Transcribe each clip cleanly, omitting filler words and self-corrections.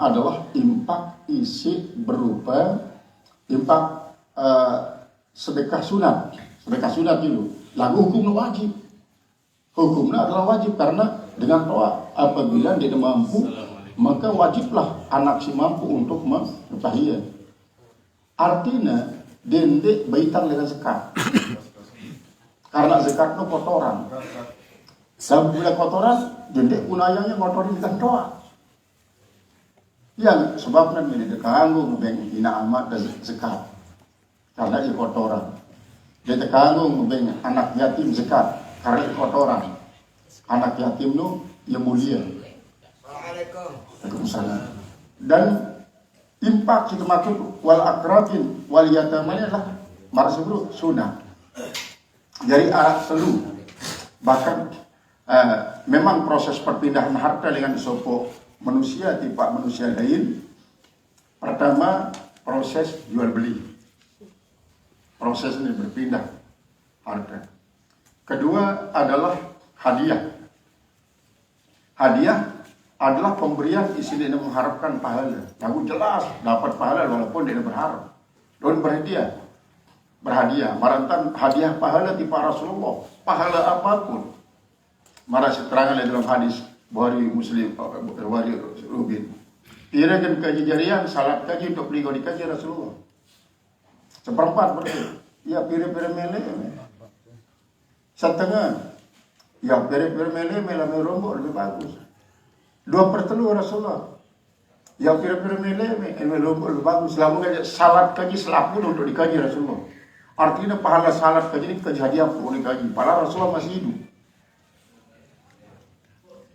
adalah infak isi berupa infak sedekah sunat. Sedekah sunat dulu. Lalu hukumnya wajib. Hukumnya adalah wajib karena dengan doa apabila dia mampu maka wajiblah anak si mampu untuk menafkahinya. Artinya dendek baitan dengan zakat. Karena zakat itu kotoran. Sebab bila kotoran dendek punayanya ngotorin dengan doa. Yang sebabnya dia kanggung beng ina amat dan zakat. Karena ia kotoran. Dia kanggung beng anak yatim zakat karena ia kotoran. Anak yatim itu ia mulia. Waalaikumsalam. Dan infak itu maksud wal akrabin wal yatamanya adalah marsubru sunnah. Jadi arah telu. Bahkan memang proses perpindahan harta dengan sopo manusia tipe manusia lain. Pertama proses jual beli. Proses ini berpindah harta. Kedua adalah hadiah. Hadiah adalah pemberian isi dia mengharapkan pahala. Yang jelas dapat pahala walaupun dia berharap. Dan berhadiah. Marantan hadiah pahala di para Rasulullah. Pahala apapun. Marah seterangan dalam hadis Bukhari Muslim, Bukhari Rubin. Irakan kaji jarian, salat kaji untuk beli dikaji Rasulullah. Seperempat berarti. Ya pira-pira mele. Setengah. Ya pira-pira mele melame rombok lebih bagus. 2/3 Rasulullah. Yang pira-pira mele rombok lebih bagus. Selama salat kaji selapun untuk dikaji Rasulullah. Artinya pahala salat kaji ini kaji hadiah untuk dikaji. Padahal Rasulullah masih hidup.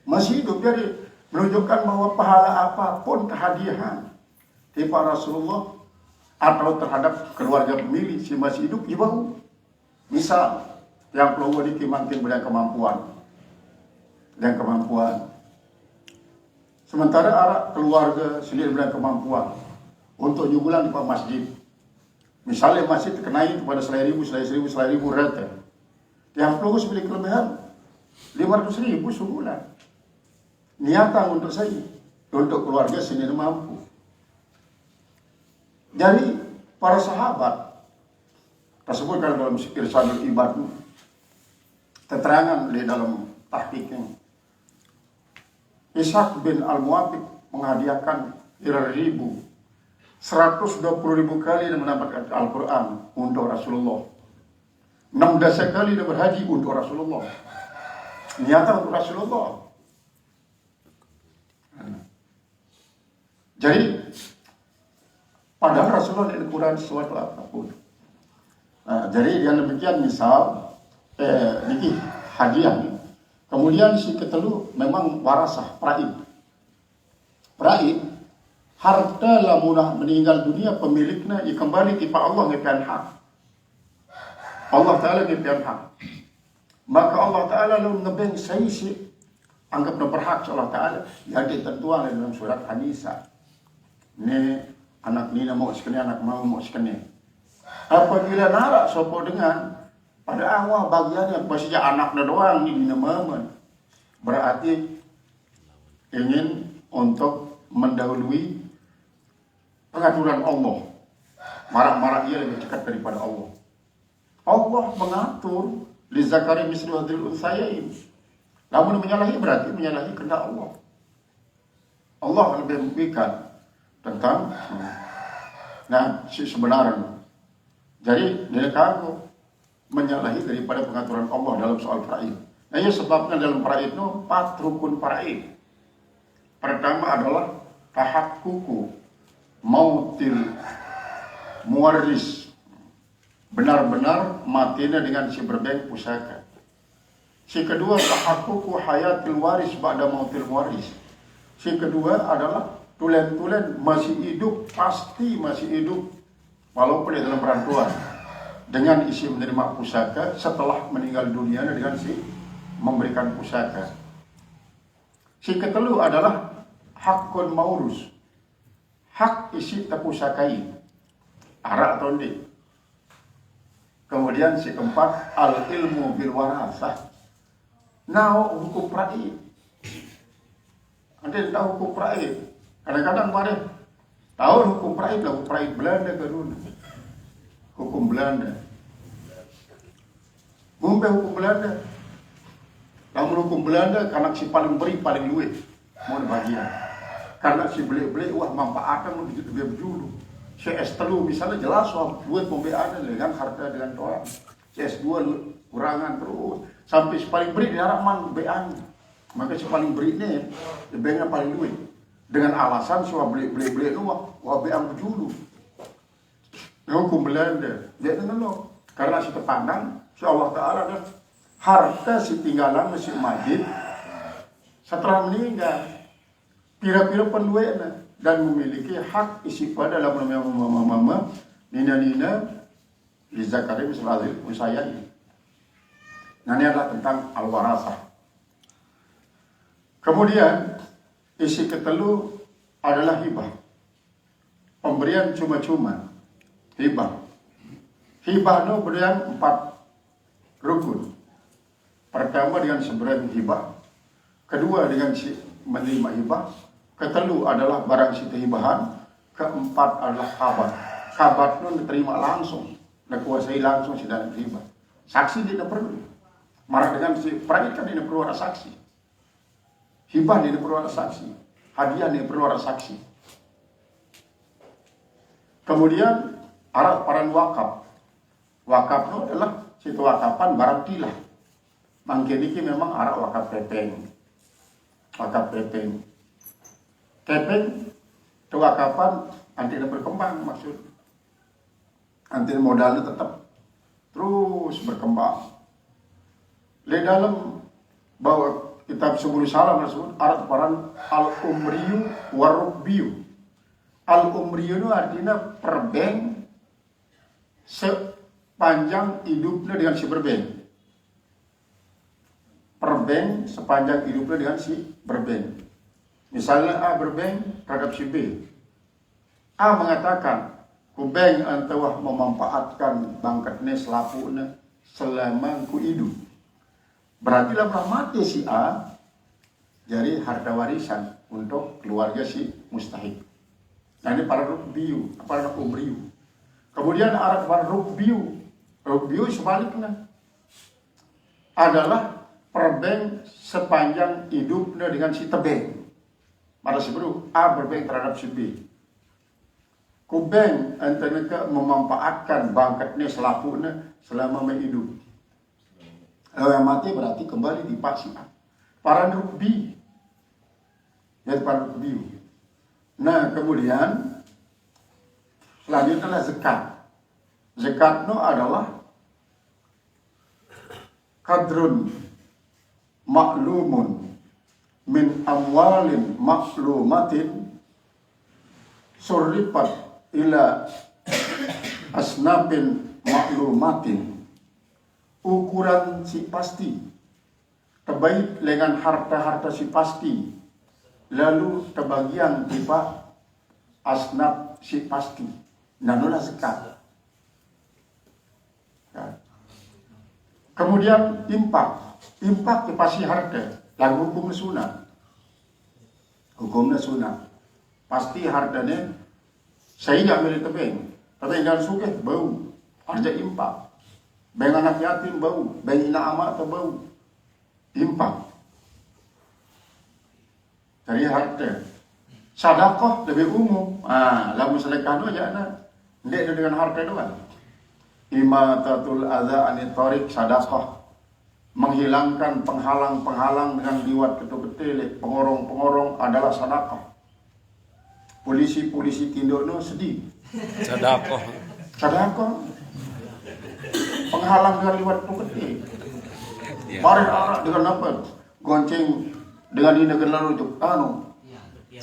Masih hidup, jadi menunjukkan bahwa pahala apapun kehadiahan di para Rasulullah atau terhadap keluarga pemilih si masih hidup ibahu. Misal yang keluar di makin banyak kemampuan. Sementara arah keluarga sendiri banyak kemampuan untuk jubulan di masjid. Misalnya masjid kenai kepada selai ribu rata. Yang keluar memiliki kelebihan 500.000 sebulan. Niatan untuk saya, untuk keluarga sendiri mampu. Jadi para sahabat tersebut dalam Irsyadul Ibad keterangan di dalam tahqiqnya. Ishaq bin Al-Muwafiq menghadiahkan 120.000 kali dan mendapatkan Al-Quran untuk Rasulullah. 16 kali dia berhaji untuk Rasulullah. Niatan untuk Rasulullah. Jadi padahal Rasulullah tidak kurang sesuatu apapun. Jadi yang demikian misal niki hadiah. Kemudian si ketelu memang warasah praid harta lamunah meninggal dunia pemiliknya kembali kepada Allah ngepian hak. Allah Ta'ala ngepian hak. Maka Allah Ta'ala lalu ngebeng saisi anggap berhak Allah Ta'ala yang ditentukan dalam surat An-Nisa. Ini anak nina mau sekene, anak mau sekene. Apabila narak sopo dengan pada awal bagiannya maksudnya anaknya doang ini namaman. Berarti ingin untuk mendahului pengaturan Allah. Marah-marah ia lebih dekat daripada Allah. Allah mengatur li zakari misli hadhil unsayain. Namun menyalahi berarti menyalahi kehendak Allah. Allah lebih memberikan tentang sebenarnya. Jadi dia kaku menyalahi daripada pengaturan Allah dalam soal praid. Nah, ya sebabnya dalam praid itu 4 rukun praid. Pertama adalah tahaqququ mautil muwaris. Benar-benar matinya dengan si berbeng pusaka. Si kedua tahaqququ hayatil waris ba'da mautil muwaris. Si kedua adalah tulen-tulen masih hidup, pasti masih hidup walaupun di dalam perantuan dengan isi menerima pusaka setelah meninggal dunia dengan si memberikan pusaka. Si ketelu adalah hakun maurus, hak isi terpusakai arak atau di. Kemudian si keempat al ilmu bil warasah. Nah hukum praid. Anda tahu hukum praid. Kadang-kadang mari tahu hukum praid lah, hukum praid Belanda ke dulu. Hukum Belanda. Mumpai hukum Belanda. Namun hukum Belanda karena si paling beri paling luit mau bagian. Karena si beli-beli wah manfaatkan begitu dia berjulu. Si S3 misalnya jelas wah duit pembeaan dengan harta dengan orang. Si S2 kurangan terus sampai si paling beri diharap man bean. Maka si paling beri ini beannya paling luit. Dengan alasan si beli-beli itu wah bean berjulu. Hukum Belanda dia dengan lo karena si terpandang si Allah Ta'ala dan harta si tinggalan si majid setelah meninggal pira-pira penduitnya dan memiliki hak isi pada dalam mama nina di zakarim selalu usayai. Nah ini adalah tentang al-warasah. Kemudian isi ketelu adalah hibah, pemberian cuma-cuma. Hibah itu berian 4 rukun. Pertama dengan seberian hibah, kedua dengan si menerima hibah, ketelu adalah barang si hibahan, keempat adalah kabar. Kabar itu diterima langsung, dikuasai langsung si dalam hibah. Saksi tidak perlu. Marah dengan si praid kan tidak perlu ada saksi. Hibah tidak perlu ada saksi. Hadiah tidak perlu ada saksi. Kemudian paran wakaf. Wakaf itu adalah situ wakapan barang tilah. Mangkin ini memang arah wakaf pepeng. Wakaf pepeng. Pepeng itu wakapan nanti berkembang maksud. Nanti modalnya tetap terus berkembang. Di dalam bahwa kitab Subul Salam tersebut arah paran al-umriyu warubbiyu. Al-umriyu itu artinya perbeng sepanjang hidupnya dengan si berbeng. Perbeng sepanjang hidupnya dengan si berbeng. Misalnya A berbeng terhadap si B. A mengatakan, ku beng antawah memanfaatkan bangkatnya selapuknya selama ku hidup. Berarti lah mati si A jadi harta warisan untuk keluarga si mustahik. Nah ini para rukbiyu, para umriyu. Kemudian arah para rukbiyu. Rukbiyu sebaliknya adalah perbeng sepanjang hidupnya dengan si tebeng. Pada si bro, A berbeng terhadap si B. Kubeng antara memanfaatkan bangkatnya selapuknya selama hidup. Kalau yang mati berarti kembali di Pak si A. Para rukbi. Jadi para rukbiyu. Nah kemudian selanjutnya adalah zakat. Zakat itu adalah kadrun maklumun min amwalin maklumatin surrifat ila asnafin maklumatin. Ukuran si pasti terbaik dengan harta-harta si pasti lalu terbagian tiba asnaf si pasti nanulah zakat. Kemudian impak pasti harta lalu hukum sunat. Hukumnya sunat pasti hartanya saya nggak milih tebeng tapi jangan suka bau harga impak. Beng anak yatim bau, beng ina amat atau bau. Impak. Dari harta. Sedekah lebih umum. Lamun sedekah itu aja tidak dengan harta doang. Imatatul adza anit tariq sedekah. Menghilangkan penghalang-penghalang dengan liwat ketuk-ketik, pengorong-pengorong adalah sedekah. Polisi-polisi tindokno sedih. Sedekah. Sedekah. Penghalang dengan liwat ketuk-ketik. Mari anak dengan apa? Gonceng dengan ini dengan lalu itu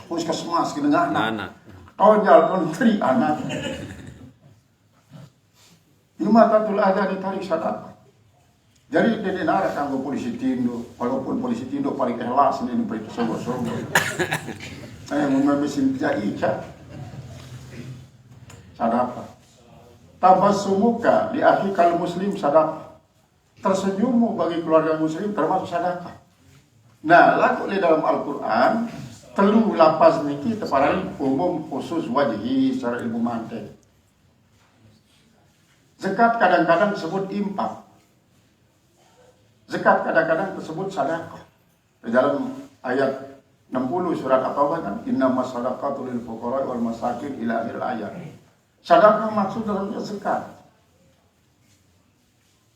puskesmas ke tengah anak. Tonjal kontri anak. Imatatul adza ditarik sadaqah. Jadi dia nara kanggo polisi tindo, walaupun polisi tindo paling ikhlas ini diberi sungguh-sungguh. Saya memesin jaica. Sadaqah. Tabassumuka di akhikal muslim sadaqah. Tersenyummu bagi keluarga muslim termasuk sadaqah. Nah, lalu di dalam Al-Quran telu lapas niki teparan umum khusus wajhi secara ilmu mantek. Zakat kadang-kadang disebut impak. Zakat kadang-kadang disebut sedekah. Di dalam ayat 60 surat At-Taubah kan, innamas shadaqatu lil fuqara wal masakin ila akhir ayat. Sedekah maksud dalamnya zakat.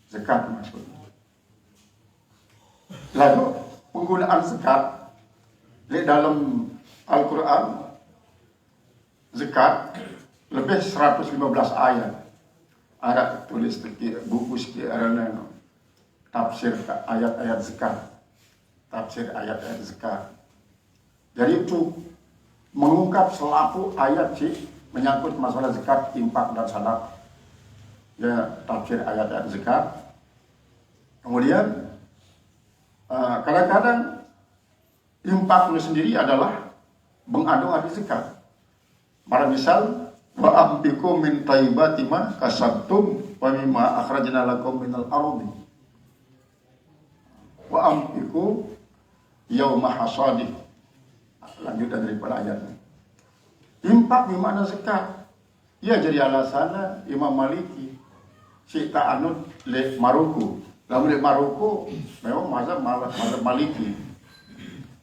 Zakat maksudnya. Lalu penggunaan zakat di dalam Al-Quran, zakat lebih 115 ayat. Ada tulis di buku sekian tafsir ayat-ayat zakat. Tafsir ayat-ayat zakat. Jadi itu mengungkap selaku ayat sih menyangkut masalah zakat, infak dan sedekah. Ya, tafsir ayat-ayat zakat. Kemudian kadang-kadang infak itu sendiri adalah mengandung arti zakat. Para misal wa ambiku min thayyibati ma kasabtum wa mimma akhrajna lakum minal ardi. Wa ambiku yauma hasadih. Lanjutan daripada ayatnya. Infak di mana zakat? Ya jadi alasannya Imam Maliki si ta'anud le Maroko. Lalu le Maroko memang mazhab Maliki.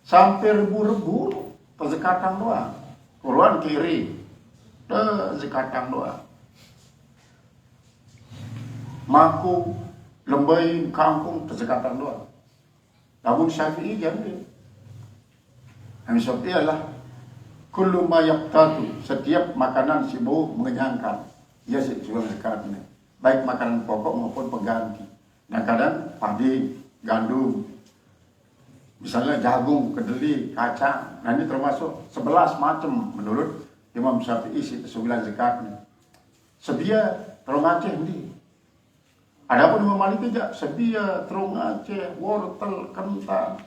Sampai ribu-ribu zakatan doang. Keluar kiri zakatan doang. Maku lembai kampung zakatan doang. Namun Syafi'i jangan. Yang Syafi'i adalah kullu ma yaqtatu, setiap makanan si bau mengenyangkan. Ia juga zakatnya. Baik makanan pokok maupun pengganti. Nah kadang padi, gandum, misalnya jagung, kedelai, kacang. Nah ini termasuk 11 macam menurut Imam Syafi'i 9 zakatnya. Sebia terong Aceh ini. Adapun Imam Malik tidak sebia, terong Aceh, wortel, kentang,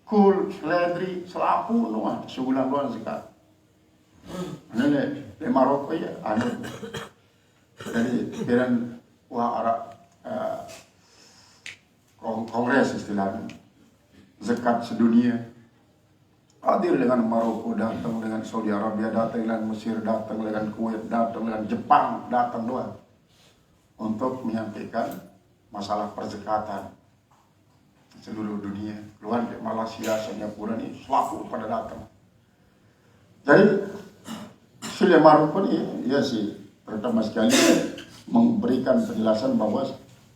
kul, seledri, selapu semua sebulan luar zakat. Ini di Maroko ya, jadi biaran Arab kongres istilahnya zakat sedunia. Hadir dengan Maroko, datang dengan Saudi Arabia, datang dengan Mesir, datang dengan Kuwait, datang dengan Jepang, datang doang untuk menyampaikan masalah perzakatan seluruh dunia. Keluar dari Malaysia, Singapura ini selaku pada datang. Jadi Sile Maroko ini ya sih pertama sekali memberikan penjelasan bahwa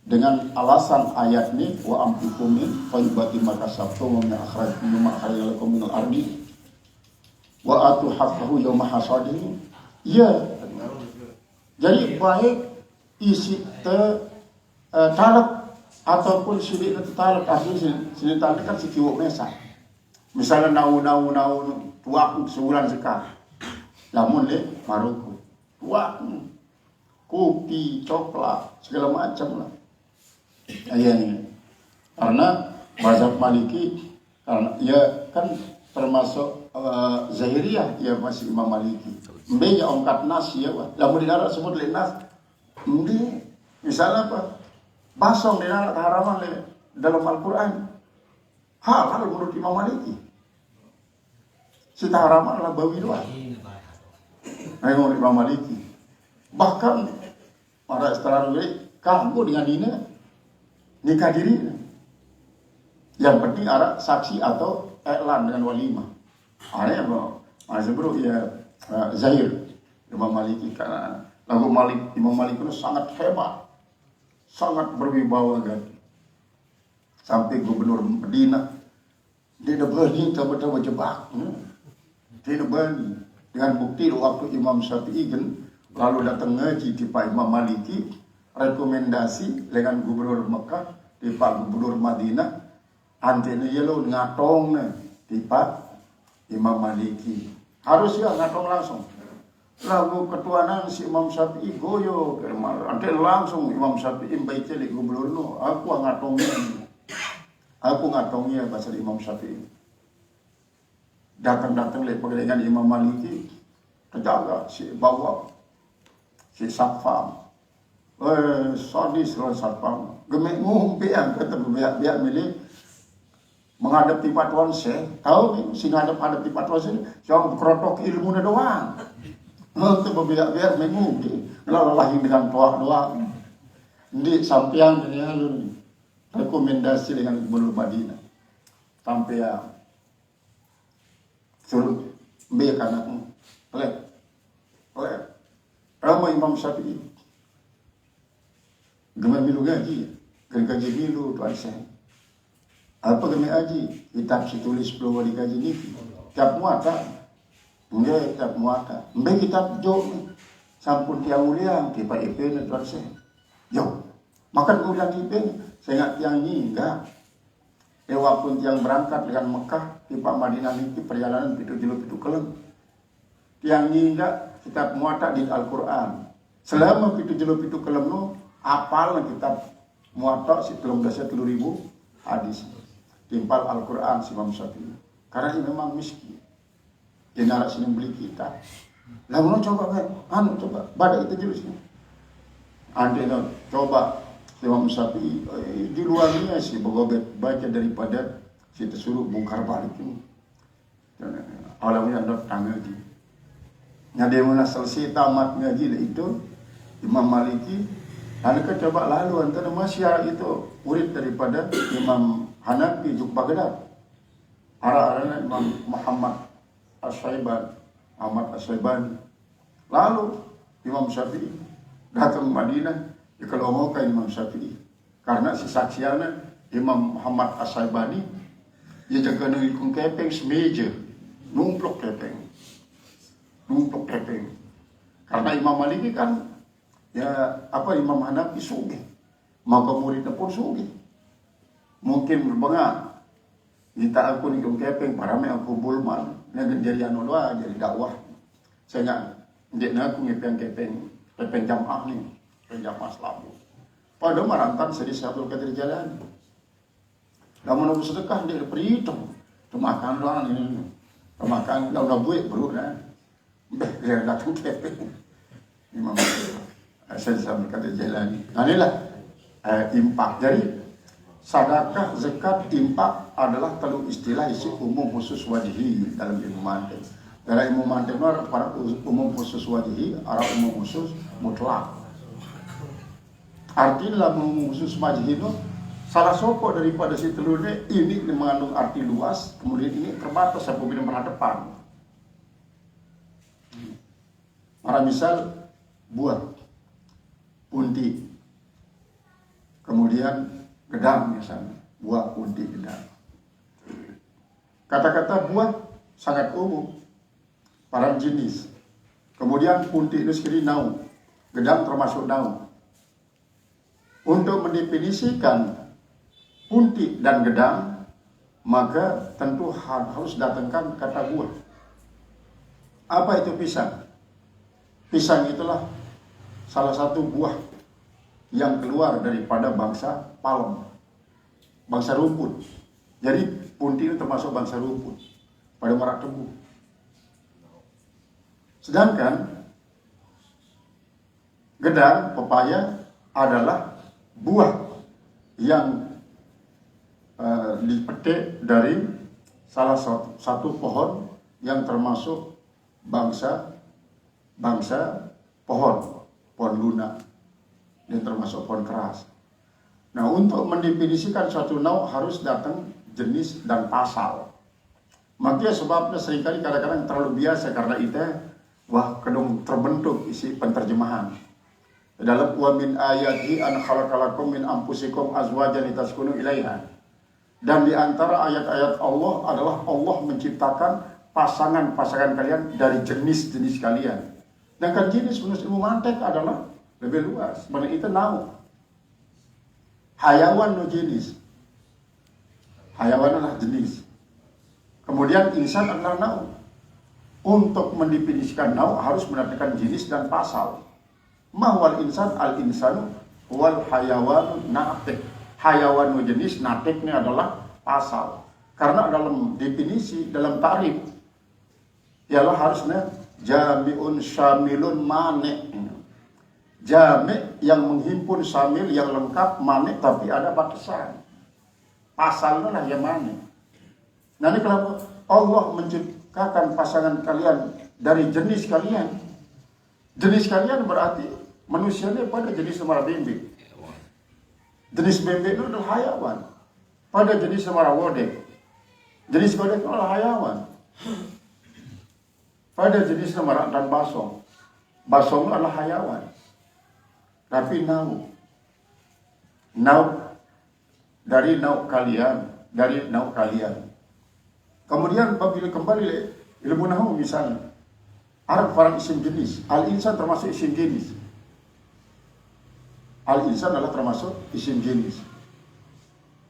dengan alasan ayat ini wa amfikum min thayyibati ma kasabtum wa min akhrajtum mimma akhrajakum minal ardi wa atu haqqahu yawma hasadihi. Ya. Jadi baik isi talak ataupun sidik talak asli sini talak kan sikiwo mesa. Misalnya nau tuak sebulan zakat. Lamun le Maroko tuak kopi, coklat, segala macam lah. Ini karena mazhab Maliki, karena ia kan termasuk Zahiriyah, ia masih Imam Maliki. Mbenya ongkat nas ya, lamun di darat sebut le nas. Mungkin misalnya apa? Basong di darat haraman le dalam Al-Quran. Halal menurut Imam Maliki. Sita haraman adalah bawi doang. Menurut Imam Maliki. Bahkan para istirahat kagum dengan ini nikah diri. Yang penting ada saksi atau iklan dengan walimah. Ada apa? Bro ya Zahir Imam Maliki karena lagu Imam Malik itu sangat hebat, sangat berwibawa kan. Sampai gubernur Medina dia dah berani tahu jebak. Dia dah berani dengan bukti waktu Imam Syafi'i kan lalu datang ngaji di Pak Imam Maliki, rekomendasi dengan gubernur Mekah di Pak Gubernur Madinah, antene yelo ngatong di Pak Imam Maliki. Harus ya ngatong langsung. Lalu ketuanan si Imam Syafi'i goyo kermal, antene langsung Imam Syafi'i baca di gubernur no, aku ngatongnya bahasa Imam Syafi'i. Datang lihat dengan Imam Maliki, terjaga si bawa si Satpam, sadis lah Satpam, gemek ngumpi yang kata biak milik menghadap di patuan saya, tahu nih, si ngadap di patuan saya, siapa kerotok ilmu doang. Untuk berbiak-biak mengugi, lalahin dengan toa doang. Di sampian ini alun rekomendasi dengan Gubernur Madinah. Sampai ya suruh biak anakmu, pelek. Ramai Imam Syafi'i. Gemar milu gaji, gaji milu tuan saya. Apa kami aji? Kitab situlis pelawali gaji ni. Kitab muata. Enggak kitab muata. Enggak kitab jauh ni. Sampun tiang uliang. Tiba IP ni tuan saya. Jauh. Makan uliang IP ni. Saya ingat tiang ni enggak. Walaupun tiang berangkat dengan Mekah. Tiba Madinah ni. Perjalanan pitu kelem. Tiang ni enggak. Kitab muata di Al-Quran. Selama pitu kelem no. Apal kitab muata si 13.000 hadis. Timpal Al-Quran si Imam Syafi'i. Karena ini memang miskin. Dia narak sini beli kitab. Lalu coba kan, coba baca itu dulu sini. Anda coba si Imam Syafi'i di luarnya sih baca daripada si tersuruh bongkar balik ini. Alamnya ada tanggal di. Yang dia mana selesai tamat ngaji itu Imam Maliki. Lalu coba lalu antara masyarakat itu murid daripada Imam Hanafi juk Baghdad. Arah-arahnya Imam Muhammad As-Syaibani. Lalu Imam Syafi'i datang ke Madinah, dikelomongkan Imam Syafi'i. Karena si saksiannya Imam Muhammad As-Syaibani, dia jaga nengikung kepeng semeja, numplok kepeng. Karena Imam Maliki kan, Imam Hanafi sugih. Maka muridnya pun sugih. Mungkin berbangga. Kita aku nikung kepeng, parame aku bulman. Nggak jadi anu doa, jadi dakwah. Saya nggak aku ngepeng kepeng jamaah nih. Kepeng jamaah selamu. Pada marantan sedih Abdul Qadir Jalani. Namun aku sedekah, dia perhitung. Makan doang ini. Makan, udah buik bro. Dia datang kepeng. Imam Abdul Qadir Jalani. Nah inilah impak. Jadi sedekah, zakat, impak adalah telu istilah isi umum khusus wajihi dalam ilmu mantiq. Dalam ilmu mantiq itu para umum khusus wajihi, arah umum khusus mutlak. Artinya umum khusus wajihi itu salah soko daripada si telurnya ini mengandung arti luas, kemudian ini terbatas apabila berhadapan. Para misal buah, punti, kemudian gedang misalnya, buah, punti, gedang. Kata-kata buah sangat umum, para jenis. Kemudian punti itu sendiri naung, gedang termasuk naung. Untuk mendefinisikan punti dan gedang, maka tentu harus datangkan kata buah. Apa itu pisang? Pisang itulah salah satu buah yang keluar daripada bangsa palem, bangsa rumput. Jadi punti itu termasuk bangsa rumput pada merak tebu. Sedangkan gedang, pepaya adalah buah yang dipetik dari salah satu pohon yang termasuk bangsa pohon lunak, dan termasuk pohon keras. Nah, untuk mendefinisikan suatu nau harus datang jenis dan pasal. Makanya sebabnya seringkali kadang-kadang terlalu biasa karena itu kedung terbentuk isi penterjemahan. Dalam wa min ayati an khalaqalakum min anfusikum azwajan litaskunu ilaiha. Dan di antara ayat-ayat Allah adalah Allah menciptakan pasangan-pasangan kalian dari jenis-jenis kalian. Sedangkan jenis menurut ilmu mantiq adalah lebih luas. Mana itu nau. Hayawan no jenis. Hayawan adalah jenis. Kemudian insan adalah nau. Untuk mendefinisikan nau harus menetapkan jenis dan pasal. Mahwal insan al-insanu wal hayawan na'tik. Hayawan no jenis, natiknya adalah pasal. Karena dalam definisi, dalam tarif, ialah harusnya jami'un syamilun mane'. Jami' yang menghimpun, syamil yang lengkap, mane' tapi ada batasan. Pasalnya lah yang mane'. Nah ini kalau Allah menciptakan pasangan kalian dari jenis kalian. Jenis kalian berarti manusianya pada jenis semara bembek. Jenis bembek itu adalah hayawan. Pada jenis semara wodek. Jenis wodek itu adalah hayawan. Pada jenis semara dan basong. Basong itu adalah hayawan. Tapi nau dari nau kalian. Kemudian apabila kembali ilmu nahu misalnya, Arab farang isim jenis, al-insan termasuk isim jenis. Al-insan adalah termasuk isim jenis.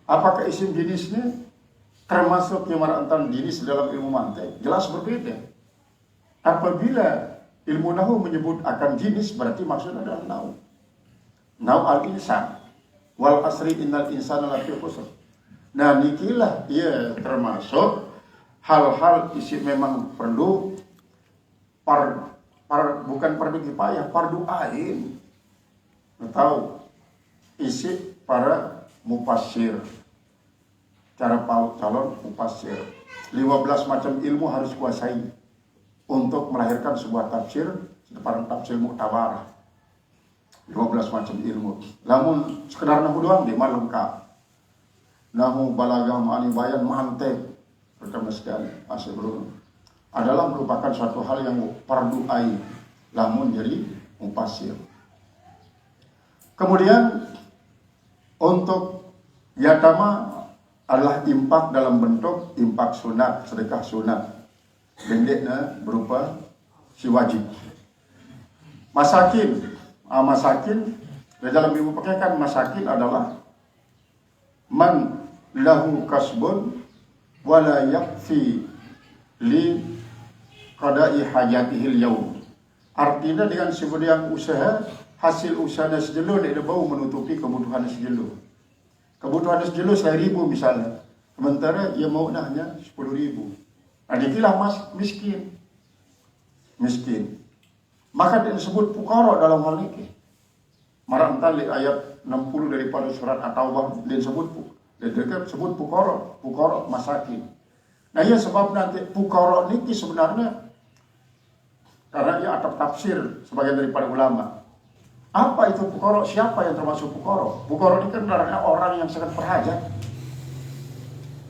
Apakah isim jenisnya termasuk kemaratan jenis dalam ilmu mantek? Jelas berbeda. Apabila ilmu nahu menyebut akan jenis, berarti maksudnya adalah nau. Nau al-insan. Wal asri innal insana lafi khusr. Nah, nikilah ia termasuk hal-hal isi memang perlu bukan fardu kifayah, fardu ain. Tahu isi para mufassir. Cara calon mufassir. 15 macam ilmu harus kuasai untuk melahirkan sebuah tafsir, seperti tafsir muktabarah. 12 macam ilmu. Namun sekedar nahu doang dia malah lengkap. Nahu balagah ma'ani bayan mantek pertama sekali masih belum adalah merupakan suatu hal yang fardu ain. Namun jadi mufassir. Kemudian untuk yatama adalah impak dalam bentuk impak sunat, sedekah sunat. Pendeknya berupa si wajib. Masakin dalam ilmu fikih kan masakin adalah man lahu kasbun wala yakfi li qada'i hajatihil yaum. Artinya dengan sebuah usaha, hasil usahanya sejelo dia bau menutupi kebutuhan sejelo. Kebutuhan sejelo 1.000 misalnya, sementara ia mau hanya 10.000. Nah, dikilah miskin. Maka dia disebut fuqara dalam hal ini. Marantal ayat 60 daripada surat At-Taubah dia disebut fuqara masakin. Nah, iya sebab nanti fuqara ini sebenarnya karena ia atap tafsir sebagian daripada ulama. Apa itu fuqara? Siapa yang termasuk fuqara? Fuqara ini kan orang yang sangat berhajat.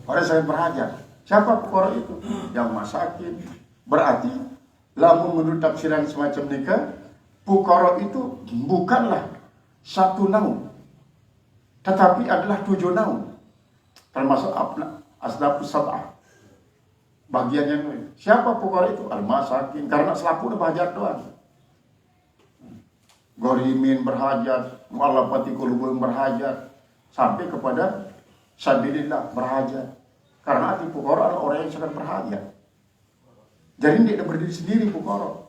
Orang yang sangat berhajat. Siapa fuqara itu? Yang masakin. Berarti lamun menurut tafsiran semacam nikah, fuqara itu bukanlah satu naum, tetapi adalah 7 naum, termasuk asdaqus sab'ah. Bagian yang lain. Siapa fuqara itu? Al-masakin, karena selaku berhajat doang. Gorimin berhajat, mu'allafati qulubuhum berhajat, sampai kepada sabilillah berhajat. Karena arti fuqara adalah orang yang sangat berhajat. Jadi dia berdiri sendiri fuqara.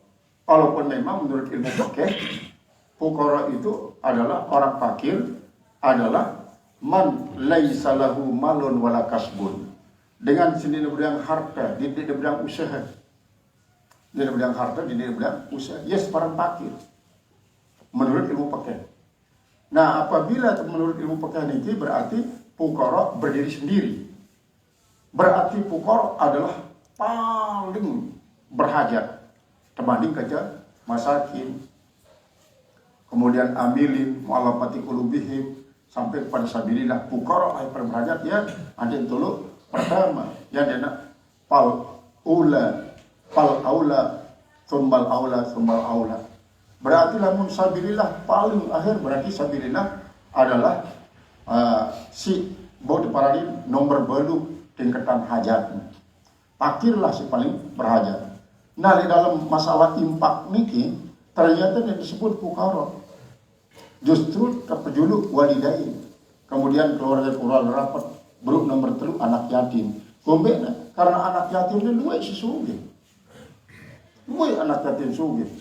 Walaupun memang menurut ilmu fikih fuqara itu adalah orang fakir, adalah man laisa lahu malun wala kasbun. Dengan sendiri bidang harta, di bidang usaha. Di bidang harta, di bidang usaha. Yes, orang fakir. Menurut ilmu fikih. Nah, apabila menurut ilmu fikih ini berarti fuqara berdiri sendiri. Berarti fuqara adalah paling berhajat terbanding kerja masakin, kemudian amilin, mu'allafati qulubihim, sampai pada sabilillah. Fuqara ay berhajat ya ada tulu pertama yang dia fal aula sumbal aula. Berarti lamun sabilillah paling akhir, berarti sabilillah adalah si bodi paradin nomor belu tingkatan hajat. Fakirlah si paling berhajat. Nah, di dalam masalah impak niki ternyata yang disebut fuqara justru terpejuluk walidain, kemudian keluarga rapat, beruk nomor 3 anak yatim. Gombekna karena anak yatim ini luwe sesungguh. Luwe anak yatim sugih.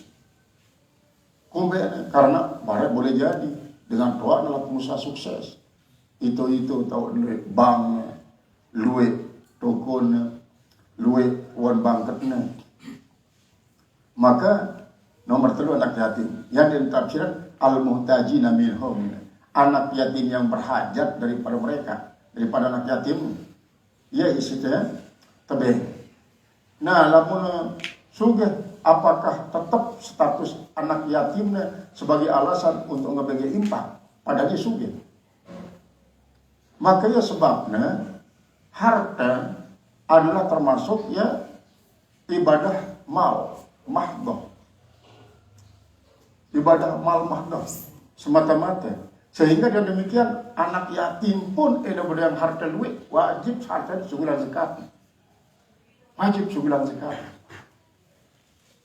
Gombekna karena bare boleh jadi dengan doa adalah pengusaha sukses. Itu tahu luwe bank, luwe tokonya, luwe uang bangketnya. Maka nomor 3 anak yatim yang ditafsirkan al-muhtajina minhum, anak yatim yang berhajat daripada mereka, daripada anak yatim. Ya isinya tebing. Nah, lamun sugih, apakah tetap status anak yatimnya sebagai alasan untuk ngebagi infak? Padahal dia sugih. Makanya sebabnya harta adalah termasuk ya ibadah mal mahdoh. Ibadah mal mahdoh semata-mata. Sehingga dengan demikian anak yatim pun yang harta luwih wajib harta sugulan zakat. Wajib sugulan zakat.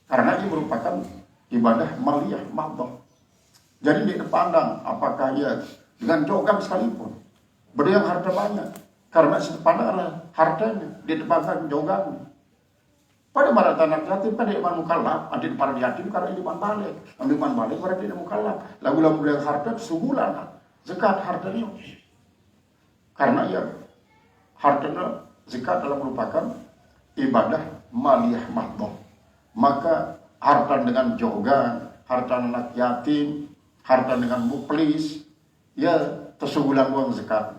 Karena ini merupakan ibadah maliyah mahdoh. Jadi dia dipandang apakah ia dengan jogam sekalipun. Beda yang harta banyak. Karena sepandang adalah hartanya. Dia dipandang jogamnya. Pada para anak yatim pada iman mukallaf, ada para yatim karena iman balik. Ambil iman balik pada tidak mukallaf. Lagu-lagu yang harta sebulan zakat hartanya. Karena ya hartanya zakat adalah merupakan ibadah maliyah mahdoh. Maka harta dengan jogan, harta anak yatim, harta dengan muflis, ya tersugulan uang zakat.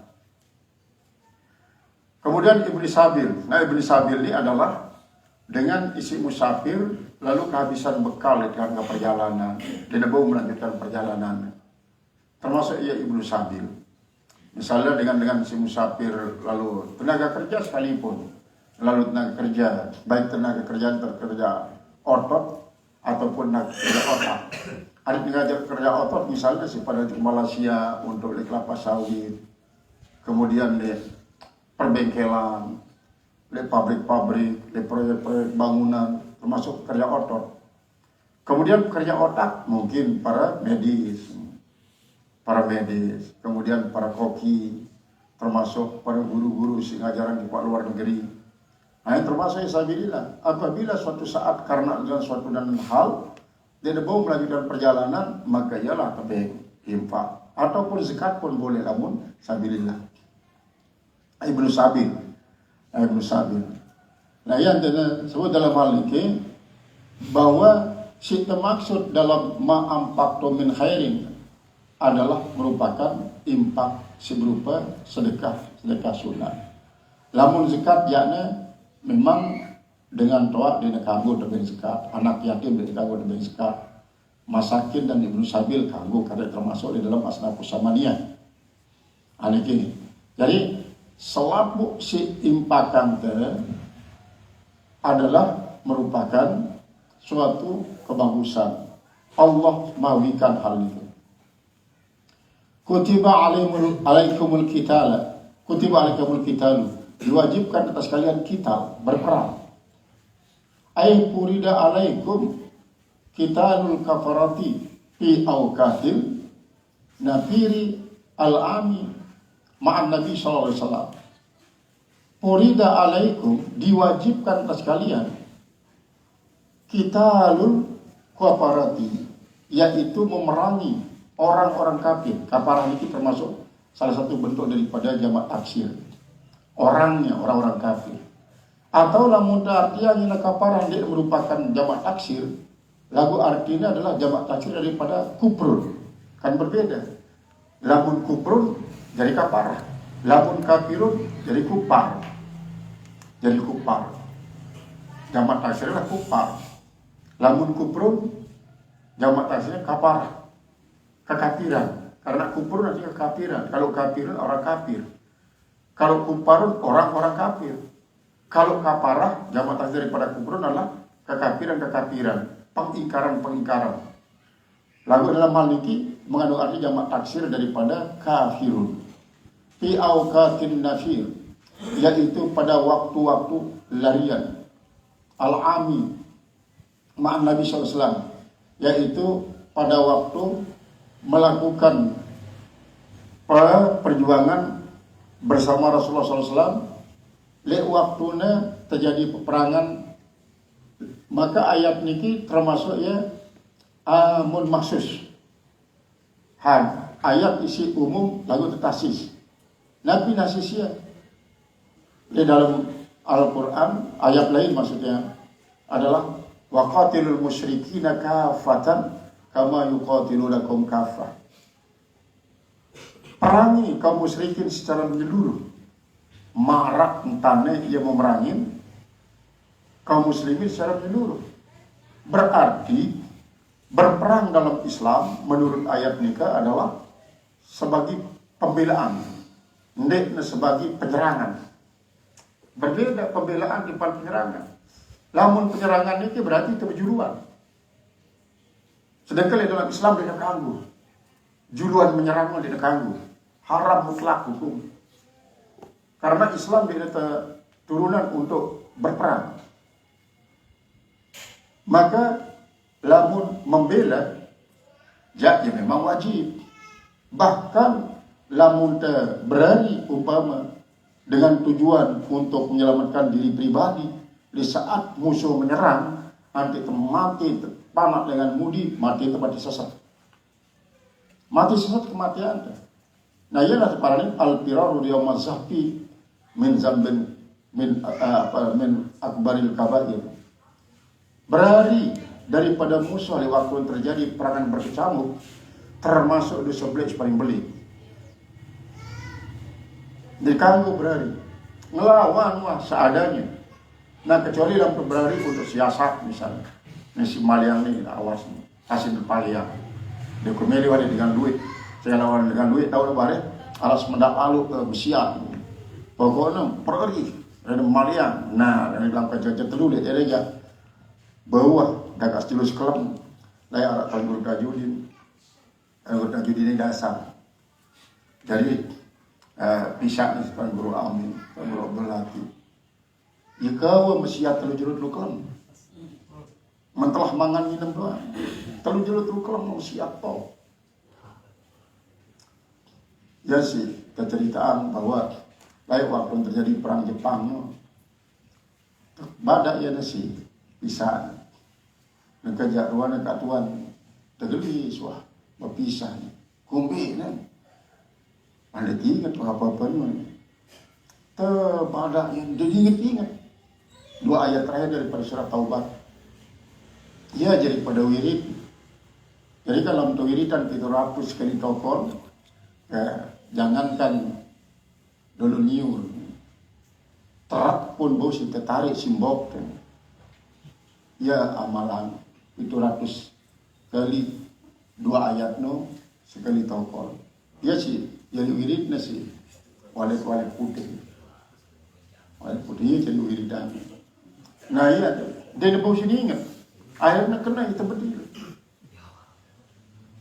Kemudian Ibnu Sabil. Nah, Ibnu Sabil ini adalah dengan isi musafir, lalu kehabisan bekal di tengah perjalanan, dia mau melanjutkan perjalanan. Termasuk ia Ibnu Sabil. Misalnya dengan isi musafir, lalu tenaga kerja sekalipun, lalu tenaga kerja, baik tenaga kerja otot ataupun tenaga kerja otak. Ada tenaga kerja otot misalnya pada di Malaysia untuk di kelapa sawit, kemudian di perbengkelan, di pabrik-pabrik, di proyek-proyek bangunan, termasuk kerja otot. Kemudian kerja otak mungkin para medis, kemudian para koki, termasuk para guru-guru si ngajaran di luar negeri. Nah, yang termasuk isabilillah. Apabila suatu saat karena dengan suatu dan hal dia mau melanjutkan perjalanan, maka ialah tebing infak ataupun zakat pun boleh, namun sabilillah. Ibnu Sabil. Nah, yang disebut dalam hal ini bahwa si maksud dalam ma'ampaktu min khairin adalah merupakan infak seberupa sedekah sunat. Lamun zakat yakna memang dengan toa dina kanggo tebing zakat, anak yatim dina kanggo tebing zakat, masakin dan Ibnu Sabil kanggo kada termasuk di dalam asnafus samaniyah. Aniki. Jadi selaku si impakan adalah merupakan suatu kebagusan. Allah mawikan hal itu. Kutiba alaikumul qitala. Diwajibkan atas kalian qital, berperang. Ay purida alaikum qitalul kafarati fi awqatil nafiri al-ami ma'an Nabi sallallahu alaihi wasallam. Purida alaikum, diwajibkan atas kalian qitalul kafarati, yaitu memerangi orang-orang kafir. Kafarah itu termasuk salah satu bentuk daripada jamak taksir. Orangnya, orang-orang kafir. Atau lamun artinya kafarah dia merupakan jamak taksir, lagu artinya adalah jamak taksir daripada kufur. Kan berbeda. Lamun kufrun jadi kafarah, lamun kafirun jadi kufar. Jamak taksir adalah kufar. Lamun kufrun jamak taksirnya kafarah, kekafiran. Karena kufur nanti kekafiran. Kalau kafirun orang kafir. Kalau kufarun orang-orang kafir. Kalau kafarah jamak taksir daripada kufrun adalah kekafiran, pengingkaran. Lalu dalam hal ini mengandung arti jamak taksir daripada kafirun. Fi awqatin nafir, yaitu pada waktu-waktu larian. Al-ami ma'an Nabi SAW, yaitu pada waktu melakukan perjuangan bersama Rasulullah SAW. Waktunya terjadi peperangan, maka ayat niki termasuk ya amun maksus. Ayat isi umum lagu tetasis. Nabi nasisnya di dalam Al-Quran ayat lain maksudnya adalah waqatilul musyrikina kafatan kama yuqatilunakum kafah. Perangi kaum musyrikin secara menyeluruh. Marak entane ia memerangin kaum muslimin secara menyeluruh. Berarti berperang dalam Islam menurut ayat nikah adalah sebagai pembelaan, tidak sebagai penyerangan. Berbeda pembelaan di penyerangan. Lamun penyerangan itu berarti itu berjuluan. Sedangkan dalam Islam tidak kanggu. Juluan menyerang tidak kanggu. Haram mutlak hukum. Karena Islam tidak turunan untuk berperang. Maka lamun membela ya memang wajib. Bahkan lamun berani umpama dengan tujuan untuk menyelamatkan diri pribadi di saat musuh menyerang, nanti mati panah dengan mudi, mati sesat. Mati sesat kematian. Nah ialah separani al-firaru yawma zahfi min zambin min akbaril kabair. Berlari daripada musuh di waktu yang terjadi perangan berkecamuk, termasuk dosa belis paling belit. Dikanggu berlari, ngelawan wah seadanya. Nah kecuali dalam berlari untuk siasat misalnya, nasi maliang ni awas kasih berpaliang. Dia kemeli wali dengan duit, saya lawan dengan duit tahu lebar alas mendak alu ke besiat. Pokoknya pergi ada maliang. Nah dari dalam kerja telu dia aja bawah dah kasih lulus kelam, layak alat kalbur kajudin, ini dasar. Jadi pisah ni sekarang guru amin, guru berlatih. Ikaw mesiat telu jerut lu kelam, mentelah mangan minum doang, telu jerut lu kelam mau siap tau. Ya sih keceritaan bahwa layak waktu terjadi perang Jepang, badak ya nasi pisah. Nekajak ruang dekat tuan tergelis wah berpisah kumbi kan ada ingat apa-apa ni terbadak yang dia ingat dua ayat terakhir daripada surat Taubat ya jadi pada wirid. Jadi kalau untuk wiridan kita rapus sekali tokon jangankan dulu niur terak pun bau si tertarik simbok kan ya amalan itu 100 kali 2 ayat no sekali tokol. Ya sih, jadi wirid nasi walik putih. Walik putihnya jadi wiridan. Nah iya, dia bau sini ingat. Akhirnya kena kita berdiri.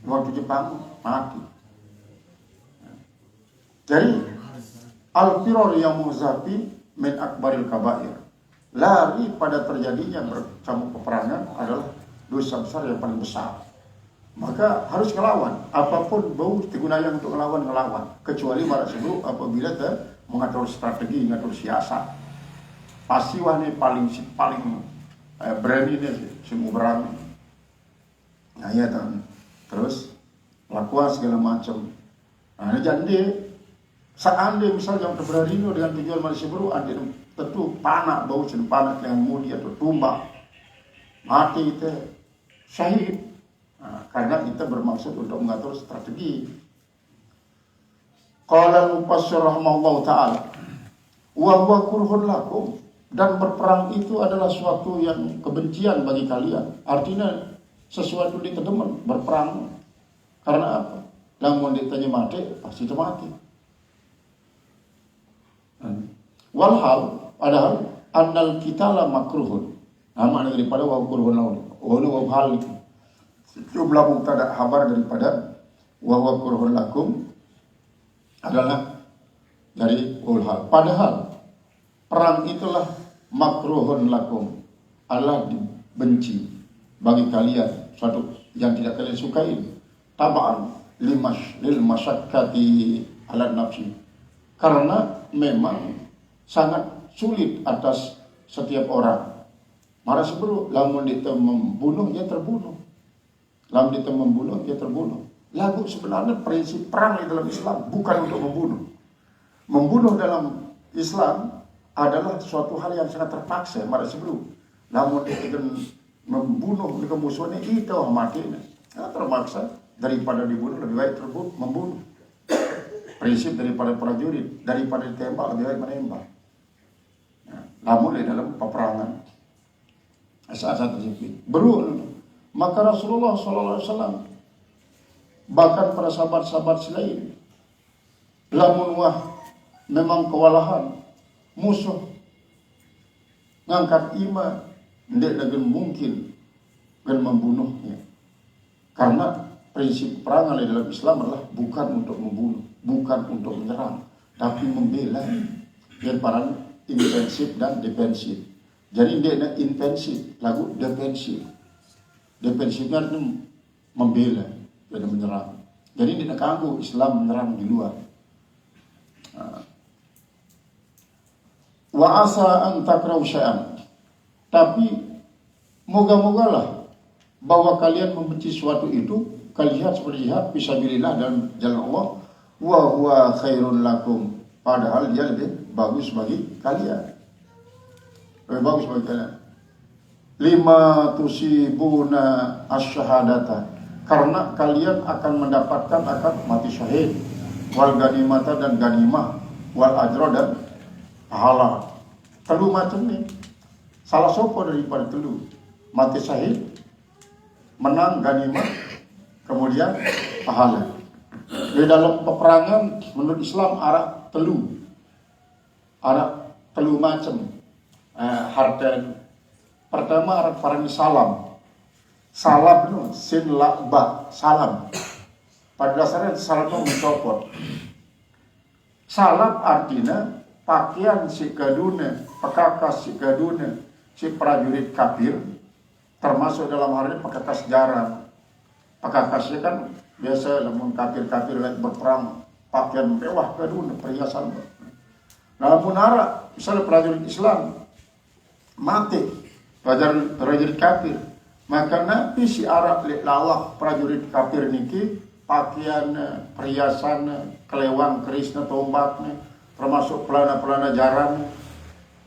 Waktu Jepang mati. Jadi al-firor yang muzafi min akbaril kabair. Lari pada terjadinya bercamuk peperangan adalah dosa besar yang paling besar. Maka harus ngelawan. Apapun bau digunakan untuk ngelawan. Kecuali marah sebelum apabila mengatur strategi, mengatur siasat. Pasti wah ini paling berani ini semua berani. Nah ya kan. Terus lakukan segala macam. Nah jadi seandainya misalnya yang berani dengan tujuan Malaysia baru ada tentu panah bau panah dengan mudi atau tumbak mati itu syahid. Nah, karena kita bermaksud untuk mengatur strategi. Qala al-mufassir rahimahullahu ta'ala wa huwa kurhun lakum, dan berperang itu adalah suatu yang kebencian bagi kalian. Artinya sesuatu ditedemen berperang. Karena apa? Lamun ditanya mati pasti itu mati. Walhal padahal annal qitala makruhun. Nama daripada wa kurhun lakum. Wa hal itu jumlah mubtada khabar daripada wa huwa kurhun lakum adalah dari ulhal. Padahal perang itulah makruhun lakum, adalah dibenci bagi kalian, suatu yang tidak kalian sukai. Tabaan lil masyakkati ala nafsi, karena memang sangat sulit atas setiap orang. Marah sebelum lamun kita membunuh dia terbunuh. Lamun kita membunuh dia terbunuh. Lagu sebenarnya prinsip perang di dalam Islam bukan untuk membunuh. Membunuh dalam Islam adalah suatu hal yang sangat terpaksa. Marah sebelum lamun kita membunuh dengan musuhnya itu matinya. Nah, terpaksa daripada dibunuh lebih baik terbunuh membunuh. Prinsip daripada prajurit, daripada ditembak lebih baik menembak. Nah, namun di dalam peperangan saat tersebut. Maka Rasulullah SAW bahkan para sahabat-sahabat selain lamun wah memang kewalahan musuh ngangkat iman ndak dengan mungkin dan membunuhnya. Karena prinsip perang dalam Islam adalah bukan untuk membunuh, bukan untuk menyerang, tapi membela. Yang para intensif dan defensif. Jadi dia ada intensif, lagu defensif. Defensifnya itu membela, tidak menyerang. Jadi tidak kagum Islam menyerang di luar. Wa asa an takrahu syai'an. Tapi moga-mogalah bahwa kalian membenci suatu itu, kalian seperti jihad fisabilillah dalam jalan Allah, wa huwa khairun lakum. Padahal dia lebih bagus bagi kalian. Lebih bagus bagi kalian. Lima tusibuna asyhadata. Karena kalian akan mendapatkan akan mati syahid, wal ganimata dan ganimah, wal ajra dan pahala. Telu macam ni. Salah sopo daripada telu. Mati syahid, menang ganimah, kemudian pahala. Di dalam peperangan menurut Islam ada telu macam harta. Pertama ada parang salam. Salam itu sin la ba, salam. Pada dasarnya salam itu mencopot. Salam artinya pakaian si kaduna, pekakas si kaduna, si prajurit kafir, termasuk dalam hal ini pekakas jarang. Pekakasnya kan biasa namun kafir-kafir lagi berperang, pakaian mewah kaduna, perhiasan. Namun arah, misalnya prajurit Islam mati, prajurit kafir, maka nanti si Arab lawak prajurit kafir niki pakaian, perhiasan, kelewang, kerisna, tombaknya, termasuk pelana-pelana jaran,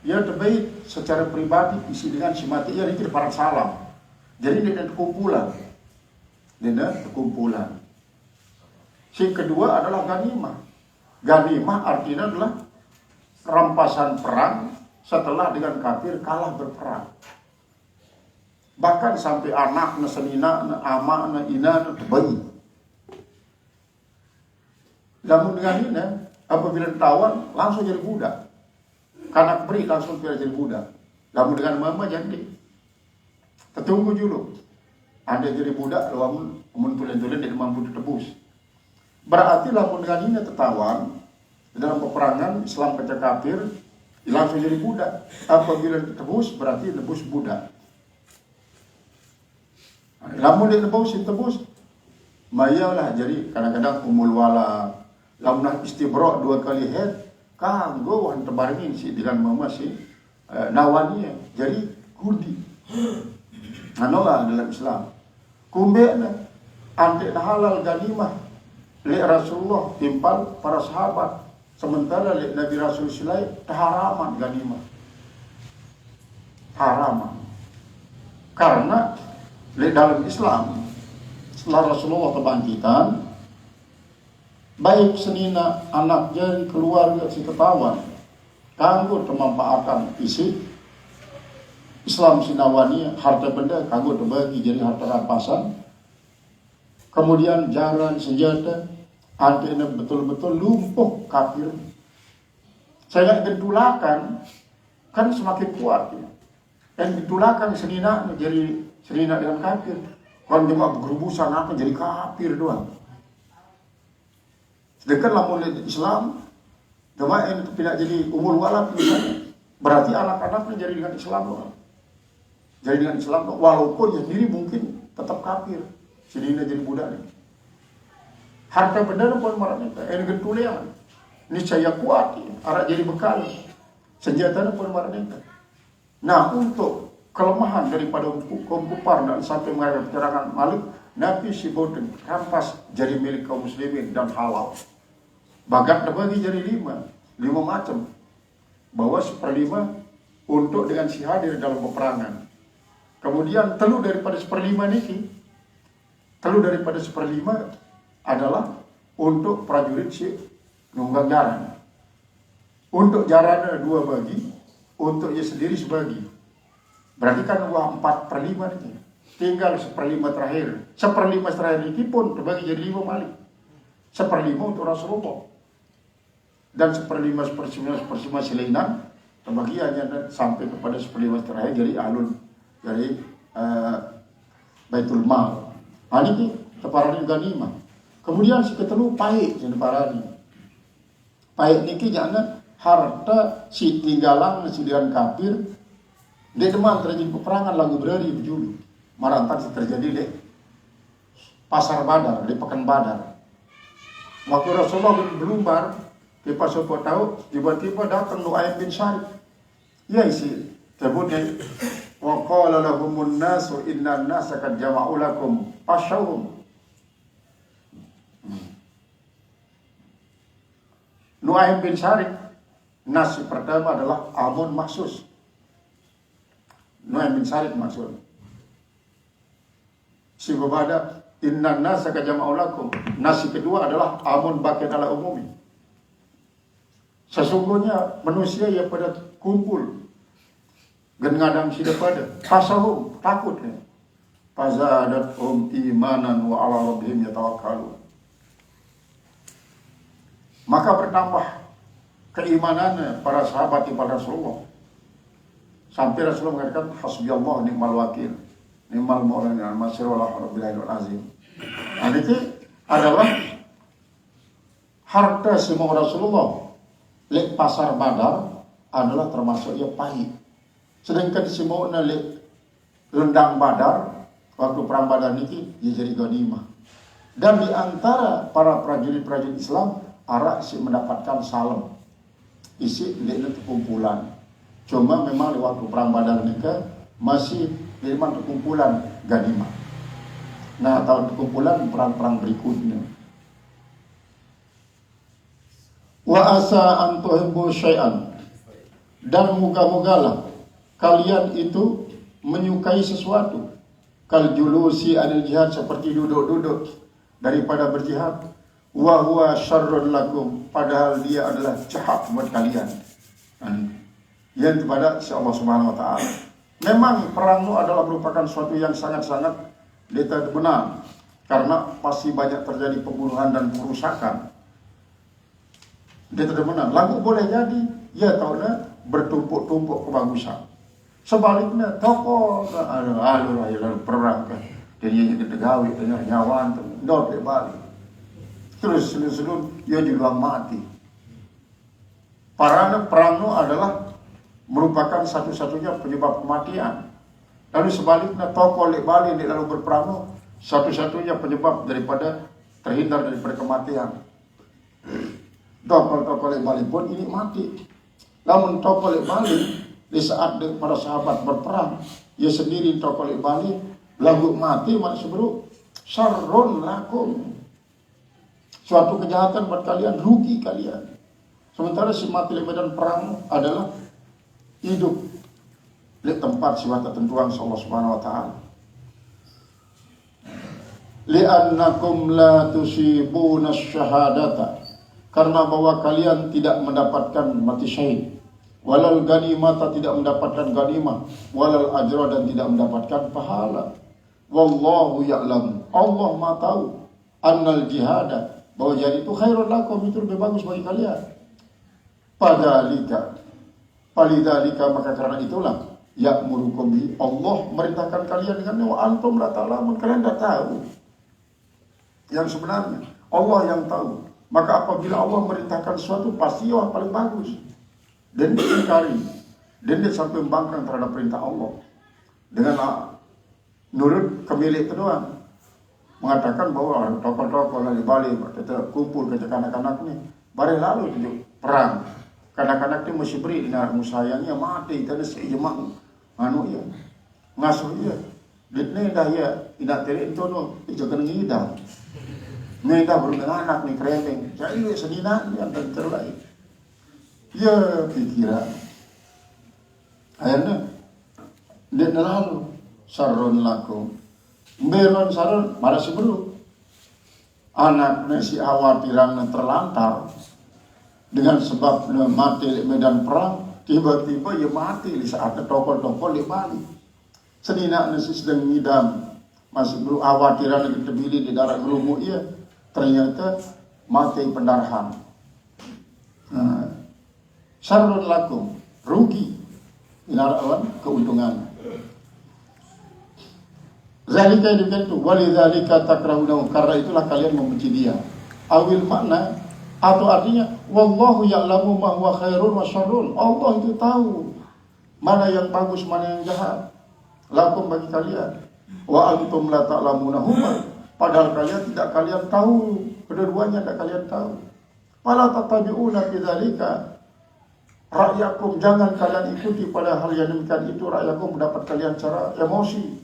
dia terbaik secara pribadi isi dengan si mati ya ini para salam. Jadi dia kumpulan. Si kedua adalah ganimah. Ganimah artinya adalah rampasan perang setelah dengan kafir kalah berperang. Bahkan sampai anak, senina, ama, ina, bayi. Namun dengan ini, apabila tawan langsung jadi budak. Kanak beri langsung jadi budak. Namun dengan mama jadi. Tertunggu dulu. Ada jadi budak, lamun tulen-tulen tidak mampu ditebus. Berarti lamun dengan ini tertawan dalam peperangan Islam pecah kafir langsung jadi budak. Apabila ditebus berarti tebus budak. Lamun ditebus, mayalah jadi kadang-kadang umul wala. Lamun istibra 2 kali head, kanggo wan tebarengin si dengan mama si nawaninya. Jadi hudi. Anolah dalam Islam. Kumbena ante halal ganimah li Rasulullah timpal para sahabat. Sementara li Nabi Rasul silai haraman ganimah. Haraman. Karena li dalam Islam setelah Rasulullah kebangkitan, baik senina anak jari keluarga si ketawan kanggo memanfaatkan isi Islam sinawani harta benda kanggo terbagi jadi harta rampasan. Kemudian jaran senjata artinya betul-betul lumpuh kafir. Saya gentulakan kan semakin kuat ya. Dan gentulakan senina jadi senina dengan kafir. Kan cuma bergerubusan apa jadi kafir doang. Sedangkan lamun Islam kemarin tidak jadi umur walad misalnya, berarti anak-anaknya jadi dengan Islam doang. Jadi dengan Islam walaupun dia sendiri mungkin tetap kafir. Sedina jadi budak nih. Harta benda pun marahnya. Ini gentulian. Ini saya kuat. Arak jadi bekal. Senjata pun marahnya. Nah untuk kelemahan daripada kaum kufar dan sampai menghadapi penyerangan Malik, Nabi Siboten rampas jadi milik kaum muslimin dan halal. Bagat terbagi jadi 5 macam. Bahwa 1/5 untuk dengan si hadir dalam peperangan. Kemudian telu daripada 1/5 niki, telu daripada 1/5 adalah untuk prajurit si nunggang jaran. Untuk jaran 2 bagi, untuk ia sendiri sebagi. Berarti kan uang 4/5 ini. Tinggal 1/5 terakhir. 1/5 terakhir ini pun terbagi jadi 5 balik. 1/5 untuk Rasulullah. Dan 1/5 selainan terbagi hanya sampai kepada 1/5 terakhir dari alun dari Baitul Mal. Nah ini teparani ganimah. Kemudian si ketelu paik yang teparani. Paik niki jangan harta si tinggalan si dian kafir. Dia demam terjadi peperangan lagu berari berjulu. Marantan terjadi di pasar Badar, di pekan Badar. Waktu Rasulullah berlumbar, kita semua tahu, tiba-tiba datang Nu'aym bin Syarif. Ya isi, sebutnya, wa qala lahumun nasu inna an-nasa qad jama'u lakum fashawhum. Nu'aym bin Syarif, nasi pertama adalah Amun Mahsus. Nu'aym bin Syarif maksud. Si berbada inna nasa kajama'u lakum. Nasi kedua adalah amun bakin ala umumi. Sesungguhnya manusia yang pada kumpul gengadang sida pada fasahum takut ni. Fazadathum imanan wa ala rabbihim yatawakkalun. Maka bertambah keimanannya para sahabat kepada Rasulullah. Sampai Rasulullah mengatakan hasbiyallahu ni'mal wakil. Ni'mal maula ni'mal nasir wa la haula billahi al-azim. Nah, itu adalah harta semua Rasulullah. Lek pasar Badar adalah termasuk ya pahit. Sedangkan semua lek rendang Badar waktu perang Badar ini dia jadi ghanimah. Dan di antara para prajurit-prajurit Islam arak si mendapatkan salam. Isi lek kumpulan. Cuma memang di waktu perang Badar ini masih memang kumpulan ghanimah. Nah, tahun kumpulan perang-perang berikutnya. Wa asa an tuhibbu syai'an. Dan moga-mogalah kalian itu menyukai sesuatu. Kal julusi anil jihad, seperti duduk-duduk daripada berjihad. Wa huwa syarrun lakum, padahal dia adalah jahat buat kalian. Yang kepada si Allah Subhanahu wa taala. Memang perang itu adalah merupakan suatu yang sangat-sangat tidak benar, karena pasti banyak terjadi pembunuhan dan perusakan. Dia tidak benar. Lagu boleh jadi, ya tahunya bertumpuk-tumpuk kebagusan. Sebaliknya tokoh alur perang kan, dia jadi tegawi, tengah nyawan, dot balik. Terus selun-selun dia juga mati. Perang itu adalah merupakan satu-satunya penyebab kematian. Lalu sebaliknya tokoh balik lalu berperang satu-satunya penyebab daripada terhindar daripada kematian. Tokoh balik pun ini mati. Namun tokoh balik di saat para sahabat berperang, ia sendiri tokoh balik lalu mati maksud bro syarrun lakum. Suatu kejahatan buat kalian, rugi kalian. Sementara si mati di medan perang adalah hidup di tempat siwat ketentuan Allah Subhanahu wa taala. Li'annakum la tusibuna syahadata, karena bahwa kalian tidak mendapatkan mati syahid. Walal ganimata, tidak mendapatkan ganimah. Walal ajra, dan tidak mendapatkan pahala. Wallahu ya'lam, Allah Maha tahu. Annal jihada, bahwa jadi itu khairul lakum, itu lebih bagus bagi kalian. Palidalika, maka karena itulah ya'murukum bi, Allah merintahkan kalian dengan wa antum la ta'lamun, kalian tidak tahu yang sebenarnya. Allah yang tahu. Maka apabila Allah merintahkan sesuatu, pasti yang paling bagus. Dan diingkari, dan dia sampai membangkang terhadap perintah Allah dengan nurut kemilik itu doang. Mengatakan bahwa tokoh-tokoh lagi balik, kita kumpul ke anak-anak ini, bareng lalu tunjuk perang. Kanak-kanak itu masih beri dengan musayangnya mati, karena seimak ya ngasuh ya. Ditne dah ya, tidak terik itu no, jangan ngidam. Ngidam berulang anak nih keremeng, jadi sedinan yang terlain. Ya pikiran. Akhirnya dia lalu sarron lakum. Beron sarron marah si bro. Anaknya si khawatiran terlantar dengan sebab mati di medan perang, tiba-tiba ia mati di saat tokoh-tokoh di Bali. Senina nasi sedang ngidam, masih khawatiran lagi terbili di darah gelumuk ia, ternyata mati pendarahan. Syarrun lakum, rugi, inarawan keuntungan. Zalika demikian itu, walidzalika takrahunahu, karena itulah kalian membenci dia. Awil makna atau artinya wallahu ya'lamu ma huwa khairun wa syarrun. Allah itu tahu mana yang bagus, mana yang jahat. Lakum bagi kalian. Wa antum la ta'lamunahuma. Padahal kalian tahu. Kedua-duanya tidak kalian tahu. Fala tatabi'una bidzalika. Ra'yakum, jangan kalian ikuti pada hal yang demikian itu. Ra'yakum mendapat kalian cara emosi.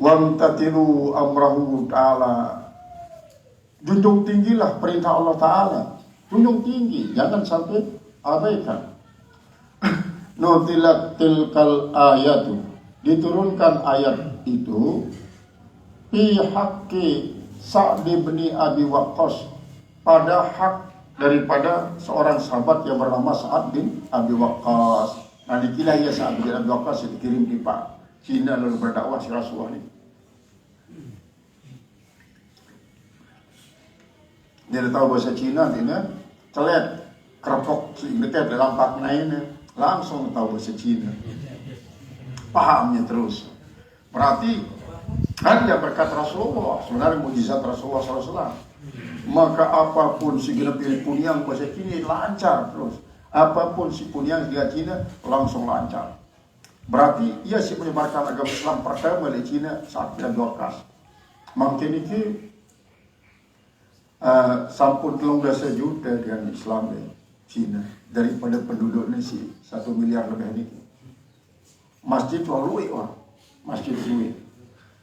Wamtatilu amrahu ta'ala. Junjung tinggilah perintah Allah Ta'ala. Junjung tinggi, jangan sampai abaikan. Nutilat tilkal ayatu, diturunkan ayat itu fi haqqi Sa'd bin Abi Waqqas, pada hak daripada seorang sahabat yang bernama Sa'd bin Abi Waqqas. Nah, dikilah ya Sa'd bin Abi Waqqas dikirim di Pak Cina lalu berdakwah si Rasulullah ini. Dia tahu bahasa Cina, dia celet kerepok dekat dalam pakna ini, langsung tahu bahasa Cina, pahamnya terus. Berarti kan dia berkat Rasulullah, sebenarnya mujizat Rasulullah SAW. Maka apapun si pilih punyang bahasa Cina lancar terus. Apapun si punyang dia Cina langsung lancar. Berarti ia si menyebarkan agama Islam pertama di Cina saat dia Waqqas. Mungkin ini sampun 13 juta dengan Islam di Cina daripada penduduknya si 1 miliar lebih ini. Masjid luwe wah, masjid luwe.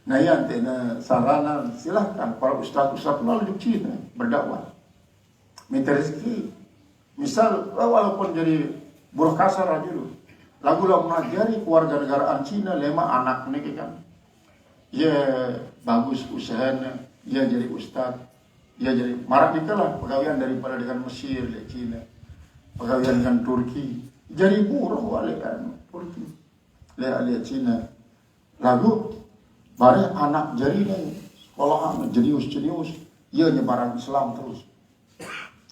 Nah yang tena sarana silahkan para ustaz-ustaz melalui Cina berdakwah, minta rezeki. Misal walaupun jadi buruh kasar aja dulu, lagu mengajari keluarga negaraan Cina 5 anak nih kan, ya bagus usahanya, ya jadi ustaz. Ya jadi marak dikalah pegawaian daripada dengan Mesir, di Cina, pegawaian dengan Turki, jadi buruh oleh kan Turki, lihat Cina. Lalu bareng anak jadi nih sekolahan jenius, ia nyebaran Islam terus,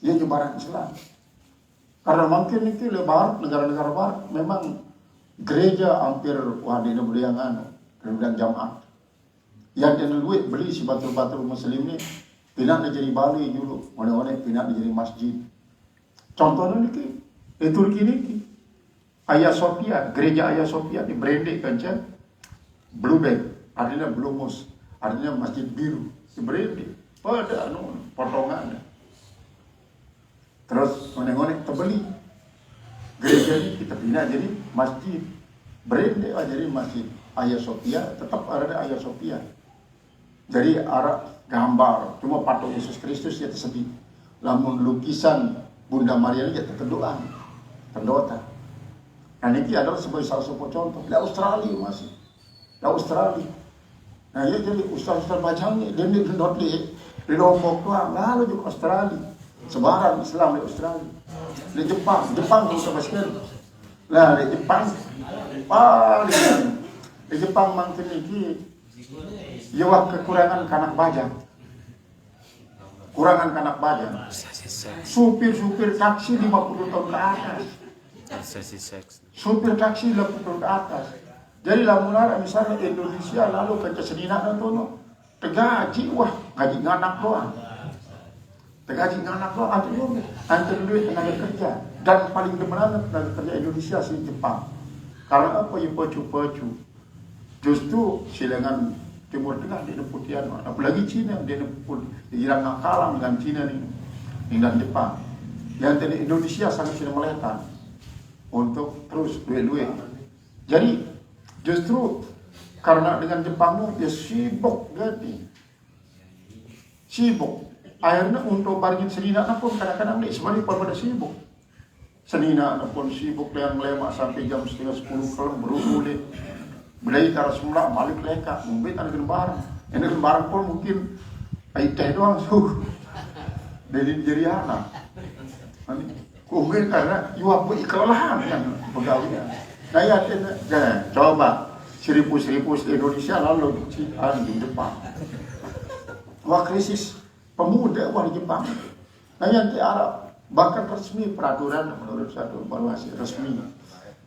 ia nyebaran Islam. Karena mungkin ini lebar negara-negara barat memang gereja hampir di Beliangan, kemudian jamaah. Yang dia duit beli si batu-batu Muslim ini. Pindah jadi Bali dulu, mana-mana pindah jadi masjid. Contohnya ni di Turki ni, Hagia Sophia, gereja Hagia Sophia di branding kan cak, Blue Bag, artinya Blue Mosque, artinya masjid biru, di branding, pada potongan. Terus mana-mana terbeli, gereja ni kita pindah jadi masjid, branding jadi masjid Hagia Sophia, tetap ada Hagia Sophia. Jadi arah gambar, cuma patung Yesus Kristus ya tersebut. Lamun lukisan Bunda Maria ya terdoa. Nah ini adalah sebagai salah satu contoh. Di Australia masih, di Australia. Nah ya jadi ustaz-ustaz macam ni, dia ni di Lombok doang, lalu juga Australia. Sebaran Islam di Australia. Di Jepang juga masih. Nah di Jepang, di Jepang mungkin ini Yawa kekurangan kanak bajang. Kurangan kanak bajang. Supir taksi 50 tahun ke atas. Supir taksi 50 tahun ke atas. Jadi lamunara misalnya Indonesia lalu ke kesenian itu tegaji wah gaji nganak doang. Tegaji nganak doang antara duit tenaga kerja dan paling demenan tenaga kerja Indonesia si Jepang. Karena apa ya pacu. Justru silangan Timur Tengah dia putihan, apalagi Cina dia pun dirang kalah dengan Cina ni dan Jepang. Yang tadi Indonesia sangat sudah meletak untuk terus duit. Jadi justru karena dengan Jepang dia sibuk jadi sibuk. Akhirnya untuk bargin senina pun kadang-kadang ni sebenarnya pada sibuk. Senina pun sibuk yang lemak sampai jam 9:30 kalau berulur. Budaya cara semula balik leka, mungkin ada barang. Yang barang pun mungkin air teh doang suh. Dari anak. Mungkin karena iwapu kelelahan kan pegawainya. Coba seribu di Indonesia lalu di Jepang. Wah krisis pemuda di Jepang. Di Arab bahkan resmi peraturan menurut satu evaluasi resmi.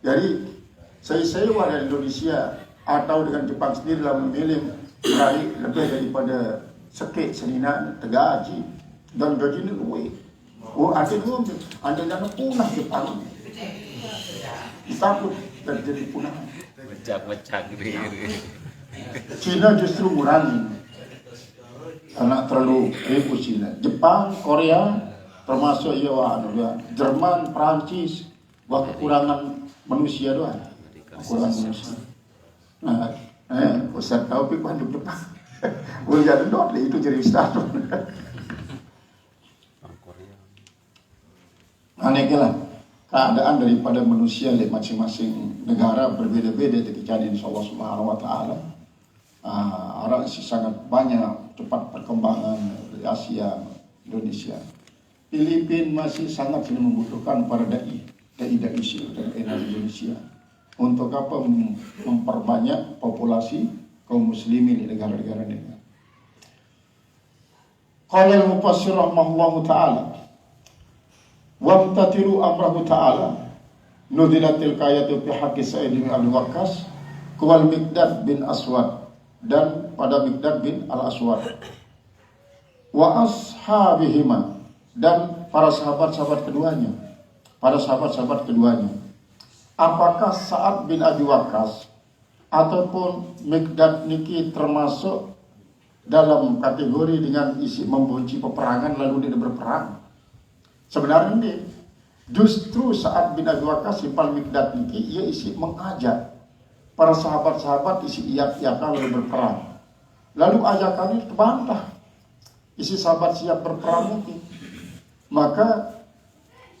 Jadi saya warga Indonesia atau dengan Jepang sendiri dalam memilih meraih lebih daripada sekit senina tegaji dan gaji ini luwe. Ada jangan punah Jepang. Takut terjadi punah. Pecah-pecah gitu. Cina justru ngurangi karena terlalu ribut Cina. Jepang, Korea termasuk Jerman, Prancis kekurangan manusia doang. Kekurangan manusia. Ustaz Taufik hidup Jepang. Boleh jadi itu jadi ustaz. Anehlah keadaan daripada manusia di masing-masing negara berbeda-beda ketika insyaallah subhanahu wa ta'ala. Orang sangat banyak cepat perkembangan di Asia, Indonesia. Filipina masih sangat membutuhkan para dai Indonesia untuk apa memperbanyak populasi kaum muslimin di negara-negara ini. Qala al-mufassir rahimahullahu ta'ala wamtatiru amrahu ta'ala nudilatil kayatu fi haqqi Sa'id bin Abi Waqqas kuwal Miqdad bin Aswad dan pada Miqdad bin Al-Aswad wa ashabihima dan para sahabat-sahabat keduanya. Apakah Sa'ad bin Abi Waqqas ataupun Miqdad niki termasuk dalam kategori dengan isi membenci peperangan lalu dia berperang? Sebenarnya ini justru Sa'ad bin Abi Waqqas simpal Miqdad niki ia isi mengajak para sahabat-sahabat isi iyak-iyakan lalu berperang. Lalu ajakan ini terbantah. Isi sahabat siap berperang niki. Maka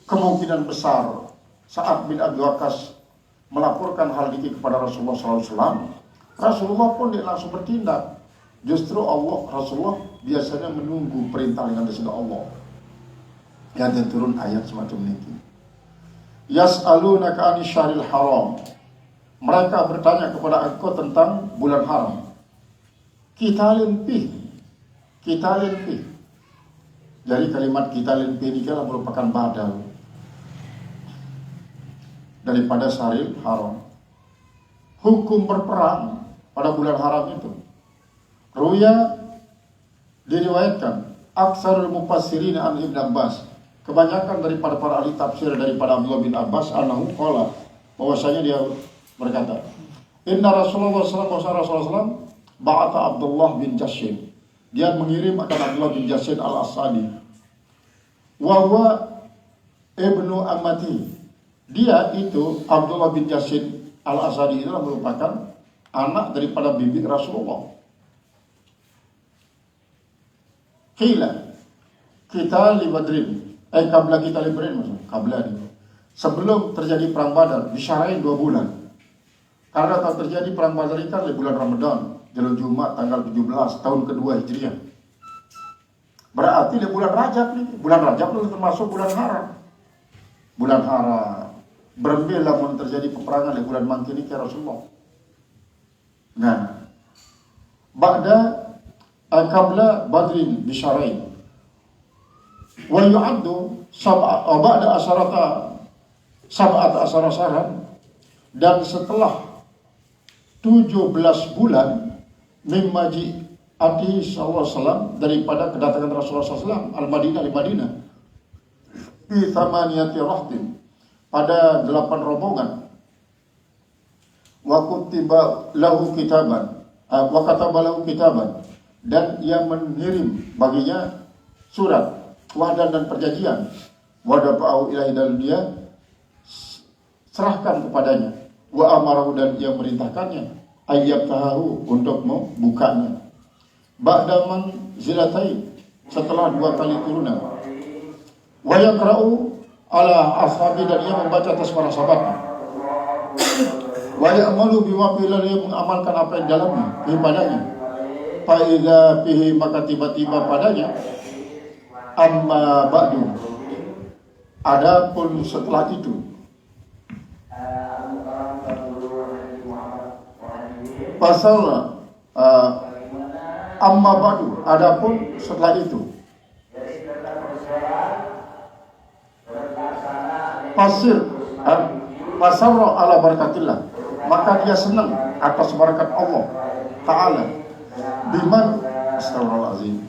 kemungkinan besar Sa'ad bin Abi Waqqas melaporkan hal ini kepada Rasulullah SAW. Rasulullah pun dia langsung bertindak. Justru Rasulullah biasanya menunggu perintah yang ada dari Allah. Yang turun ayat semacam ini. Yas'alunaka 'anil syahril haram. Mereka bertanya kepada engkau tentang bulan haram. Qitalin fi. Jadi kalimat qitalin fi ini adalah merupakan badal daripada syahril haram. Hukum berperang pada bulan haram itu. Ruya diriwayatkan aksarul mufassirin an Ibn Abbas. Kebanyakan daripada para ahli tafsir daripada Abdullah bin Abbas anahu qala bahwasanya dia berkata, Inna Rasulullah SAW ba'atha Abdullah bin Jashin. Dia mengirim akan Abdullah bin Jashin al-Asadi. Wa huwa ibnu ammati. Dia itu Abdullah bin Jashin al-Asadi itu merupakan anak daripada bibi Rasulullah. Qila kita li Badrin. Kabla kita li Badrin maksudnya. Kabla ini. Sebelum terjadi perang Badar, disyarahin 2 bulan. Karena tak terjadi perang Badar itu di bulan Ramadan, jalan Jumat tanggal 17 tahun kedua Hijriah. Berarti di bulan Rajab nih, bulan Rajab itu termasuk bulan haram. Bulan haram. Berbeda mun terjadi peperangan di bulan mangkin ini ke Rasulullah. Nah, ba'da qabla Badrin bisyarain. Wa yu'addu ba'da sab'at asarasaran, dan setelah 17 bulan mimmaji ati sallallahu alaihi wasallam daripada kedatangan Rasulullah SAW al-Madinah di Madinah fi thamaniyati rahtin pada 8 rombongan wa kutiba lahu kitaban wa kataba lahu kitaban, dan ia mengirim baginya surat wa'dan dan perjanjian wadafa'u ilahi, dan dia serahkan kepadanya wa amarahu, dan ia merintahkannya ayyabtahu untuk membukanya ba'daman zilatain, setelah 2 kali turunan wa yaqra'u ala ashabi, dan ia membaca atas para sahabatnya wa ya'malu bima fihi, dia mengamalkan apa yang dalamnya padanya fa idza fihi, maka tiba-tiba padanya amma ba'du, adapun setelah itu Pasal amma ba'du, adapun setelah itu pasarra ala barakatillah, maka dia senang atas barakat Allah Ta'ala. Biman, astagfirullahaladzim,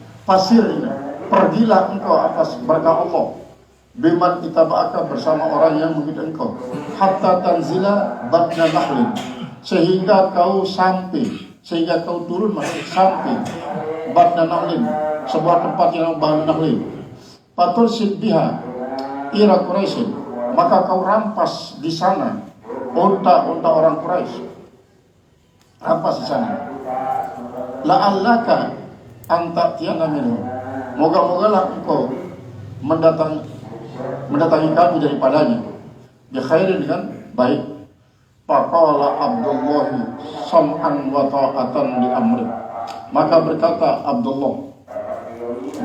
pergilah engkau atas berkah Allah. Biman itaba'aka, bersama orang yang mengikuti engkau. Hatta tanzila batna nahlin, sehingga kau turun sampai batna nahlin, sebuah tempat yang batna nahlin. Patul sidbiha ira Quraisy, maka kau rampas di sana unta-unta orang Quraisy. Rampas di sana. La'allaka anta tiana minhu, moga-mogalah engkau mendatangi kami daripadanya. Bi khairin, dengan baik. Faqala Abdullah sam'an wa ta'atan li amri, maka berkata Abdullah,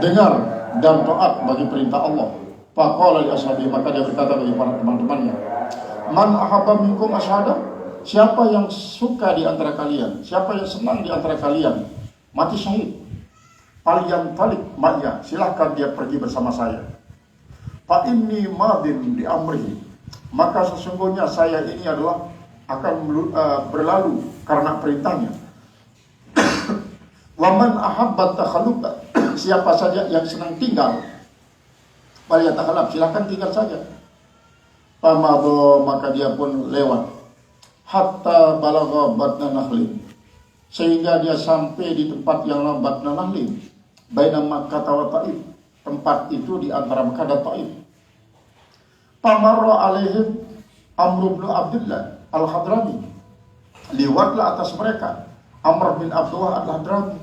dengar dan taat bagi perintah Allah. Faqala li ashabi, maka dia berkata bagi para teman-temannya, man ahabba minkum asyhada, siapa yang suka di antara kalian, siapa yang senang di antara kalian mati syahid, Faliyan talik ma'ya, silahkan dia pergi bersama saya. Fa inni madin di amrihi, maka sesungguhnya saya ini adalah akan berlalu karena perintahnya. Waman ahabbat takhalluqa, siapa saja yang senang tinggal, falyatakhalaf, silahkan tinggal saja. Pamado, maka dia pun lewat. Hatta balagha batna nahlin, sehingga dia sampai di tempat yang namanya batna nahlin, baina Makkah wa Taif, tempat itu di antara Makkah dan Taif. Pamarra alaihim Amr bin Abdullah al-Hadrami, liwatlah atas mereka Amr bin Abdullah al-Hadrami,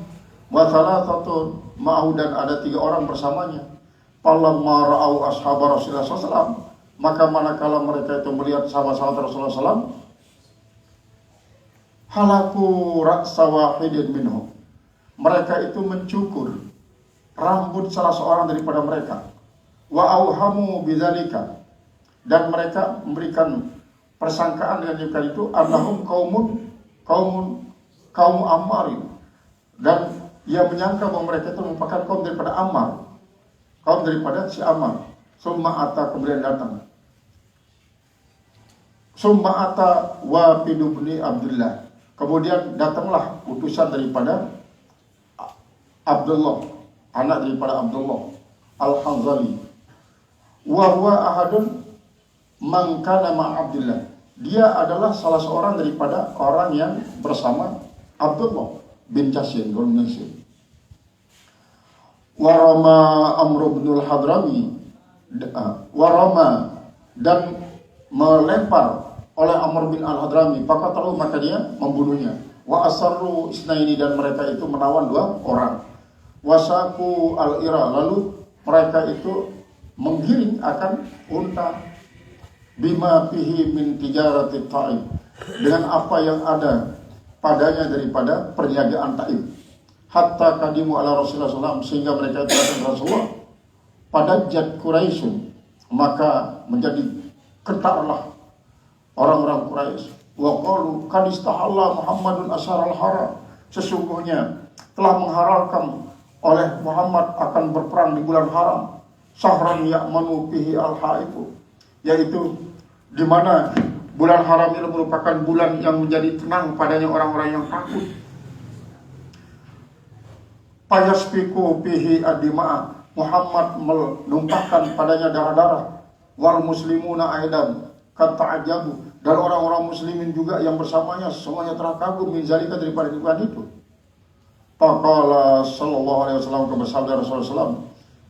wa thalathatu ma'ahu, dan ada 3 orang bersamanya. Falamma ra'au ashabar Rasulullah SAW, maka manakala mereka itu melihat sahabat-sahabat Rasulullah SAW, halaku ra'sa wahidin minhum, mereka itu mencukur rambut salah seorang daripada mereka. Wa auhamu bidzalika, dan mereka memberikan persangkaan dengan jika itu annahum kaum Ammarin, dan ia menyangka bahwa mereka itu merupakan kaum daripada Ammar, kaum daripada si Ammar. Summa ata, kemudian datang. Summa ata Wafid bin Abdullah, kemudian datanglah utusan daripada Abdullah, anak daripada Abdullah Al-Hanzali. Wa huwa ahadun man kana ma Abdullah, dia adalah salah seorang daripada orang yang bersama Abdullah bin Jasin. Warama Amr bin al-Hadrami, warama, dan melempar oleh Amr bin al-Hadrami, faqatalu, maka dia membunuhnya. Wa asarru isnaini, dan mereka itu menawan 2 orang. Wasaku al-ira, lalu mereka itu menggiring akan unta. Bima fihi min tijarati Taif, dengan apa yang ada padanya daripada perniagaan Taif. Hatta kadimu ala Rasulullah SAW, sehingga mereka itu datang Rasulullah. Pada jad Quraisyun, maka menjadi getarlah orang-orang Quraisy. Wa qalu qad istahalla Muhammadun asharal haram, sesungguhnya telah menghalalkan oleh Muhammad akan berperang di bulan haram. Syahran ya'manu fihi al-haifu, yaitu di mana bulan haram ini merupakan bulan yang menjadi tenang padanya orang-orang yang takut. Payasfiku fihi ad-dima'a, Muhammad menumpahkan padanya darah-darah. Wal muslimuna aidan kata'ajabu, dan orang-orang muslimin juga yang bersamanya semuanya terkagum min zalika, daripada bulan itu. Faqala sallallahu alaihi wasallam, bersabda Rasulullah SAW,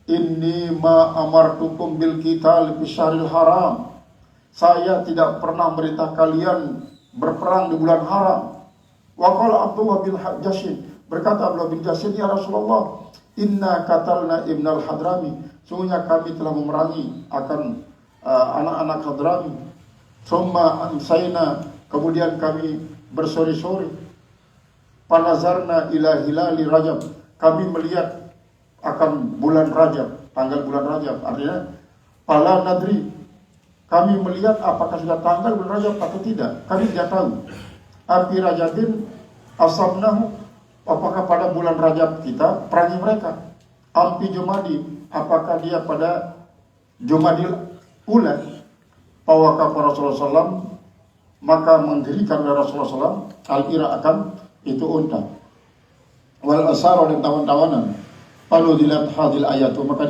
inni ma amartukum bil qital fi syahril haram, saya tidak pernah merintah kalian berperang di bulan haram. Wa qala Abdullah bin Jasin, berkata Abdullah bin Jasin, ya Rasulullah, inna qatalna ibn al-Hadrami, sungguhnya kami telah memerangi akan anak-anak Hadrami. Summa amsayna, kemudian kami bersore-sore. Panazarna ila hilali Rajab, kami melihat akan bulan Rajab, tanggal bulan Rajab, artinya pala nadri, kami melihat apakah sudah tanggal bulan Rajab atau tidak, kami tidak tahu. Api Rajabin Asabnahu, apakah pada bulan Rajab kita perangi mereka? Ampi Jumadi, apakah dia pada Jumadil Ula? Pawaka Rasulullah SAW, maka mendirikan oleh Rasulullah SAW al-ira akan itu unta. Wal asara dan tawan-tawanan. Lalu dilihat hadil ayatu, maka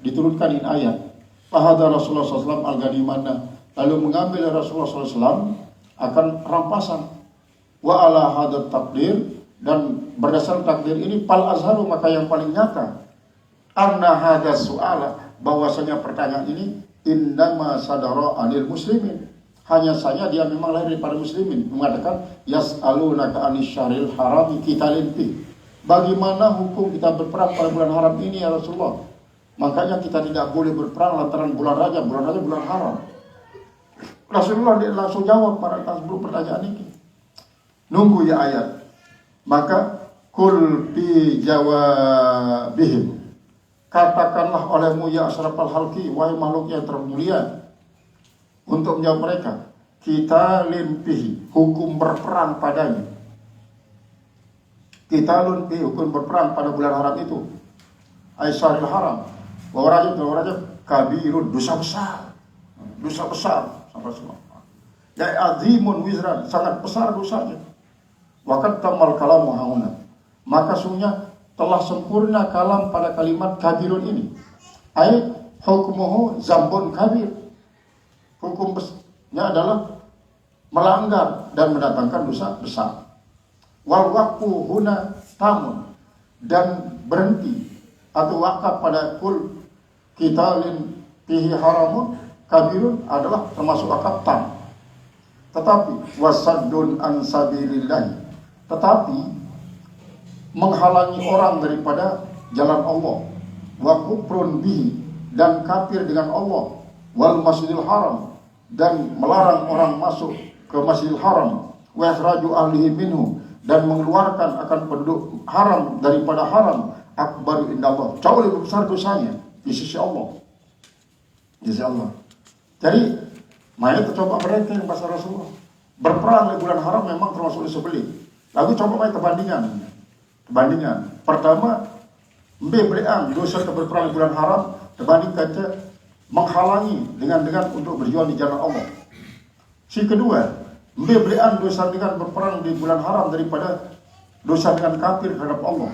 diturunkan in ayat. Fahada Rasulullah SAW al-gadimana, lalu mengambil Rasulullah SAW akan rampasan. Wa ala hadat takdir, dan berdasarkan takdir ini pal azharu, maka yang paling nyata anna hadas su'ala, bahwasanya pertanyaan ini innama sadara anil muslimin, hanya saja dia memang lahir daripada muslimin, mengatakan yas'alunaka anis syaril harami qitalin fi, bagaimana hukum kita berperang pada bulan haram ini ya Rasulullah, makanya kita tidak boleh berperang lantaran bulan Rajab bulan haram. Rasulullah dia langsung jawab pada sebelum pertanyaan ini, nunggu ya ayat. Maka kul bi jawabihim, katakanlah olehmu ya asyrafal halqi, wahai makhluk yang termulia, untuk menjawab mereka, kita limpihi, hukum berperang padanya. Kita limpihi, hukum berperang pada bulan haram itu, aisyaril haram, wa rajab kabirun, dosa besar sampai semua. Ya azimun wizran, sangat besar dosanya. Waqad tamal kalamu hauna, maka sungguhnya telah sempurna kalam pada kalimat kabirun ini. Ayat hukmuhu zambun kabir, hukumnya adalah melanggar dan mendatangkan dosa besar. Wal waqfu huna tamun, dan berhenti atau wakaf pada kul qitalin fihi haramun kabirun adalah termasuk wakaf tam. Tetapi wasaddun an sabilillah, tetapi menghalangi orang daripada jalan Allah, wa kufrun bihi, dan kafir dengan Allah, wal masjidil haram, dan melarang orang masuk ke masjidil haram, wa ikhraju ahlihi minhu, dan mengeluarkan akan penduduk haram daripada haram, akbaru indallah, jauh lebih besar dosanya di sisi Allah. Jadi mari kita coba mereka yang bahasa Rasulullah berperang di bulan haram memang termasuk disebeli. Lalu coba main perbandingan. Pertama, beriang dosa berperang di bulan haram dibanding kata menghalangi dengan untuk berjuang di jalan Allah. Si kedua, beriang dosa dengan berperang di bulan haram daripada dosa dengan kafir terhadap Allah.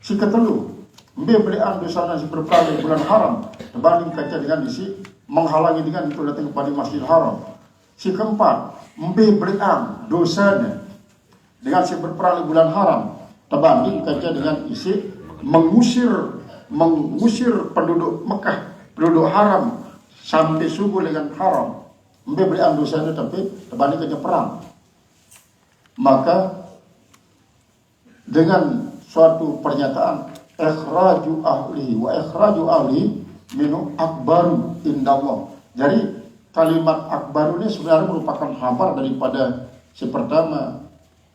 Si ketelu, beriang dosa dengan berperang di bulan haram dibanding kata dengan isi menghalangi dengan untuk datang kepada Masjidil Haram. Si keempat, beriang dosanya dengan si berperang di bulan haram terbanding kaca dengan isi mengusir penduduk Mekah, penduduk haram sampai subuh dengan haram. Beriang dosanya tapi terbanding kaca perang. Maka dengan suatu pernyataan ikhraju ahli minu akbaru indallah. Jadi kalimat akbaru ini sebenarnya merupakan khabar daripada si pertama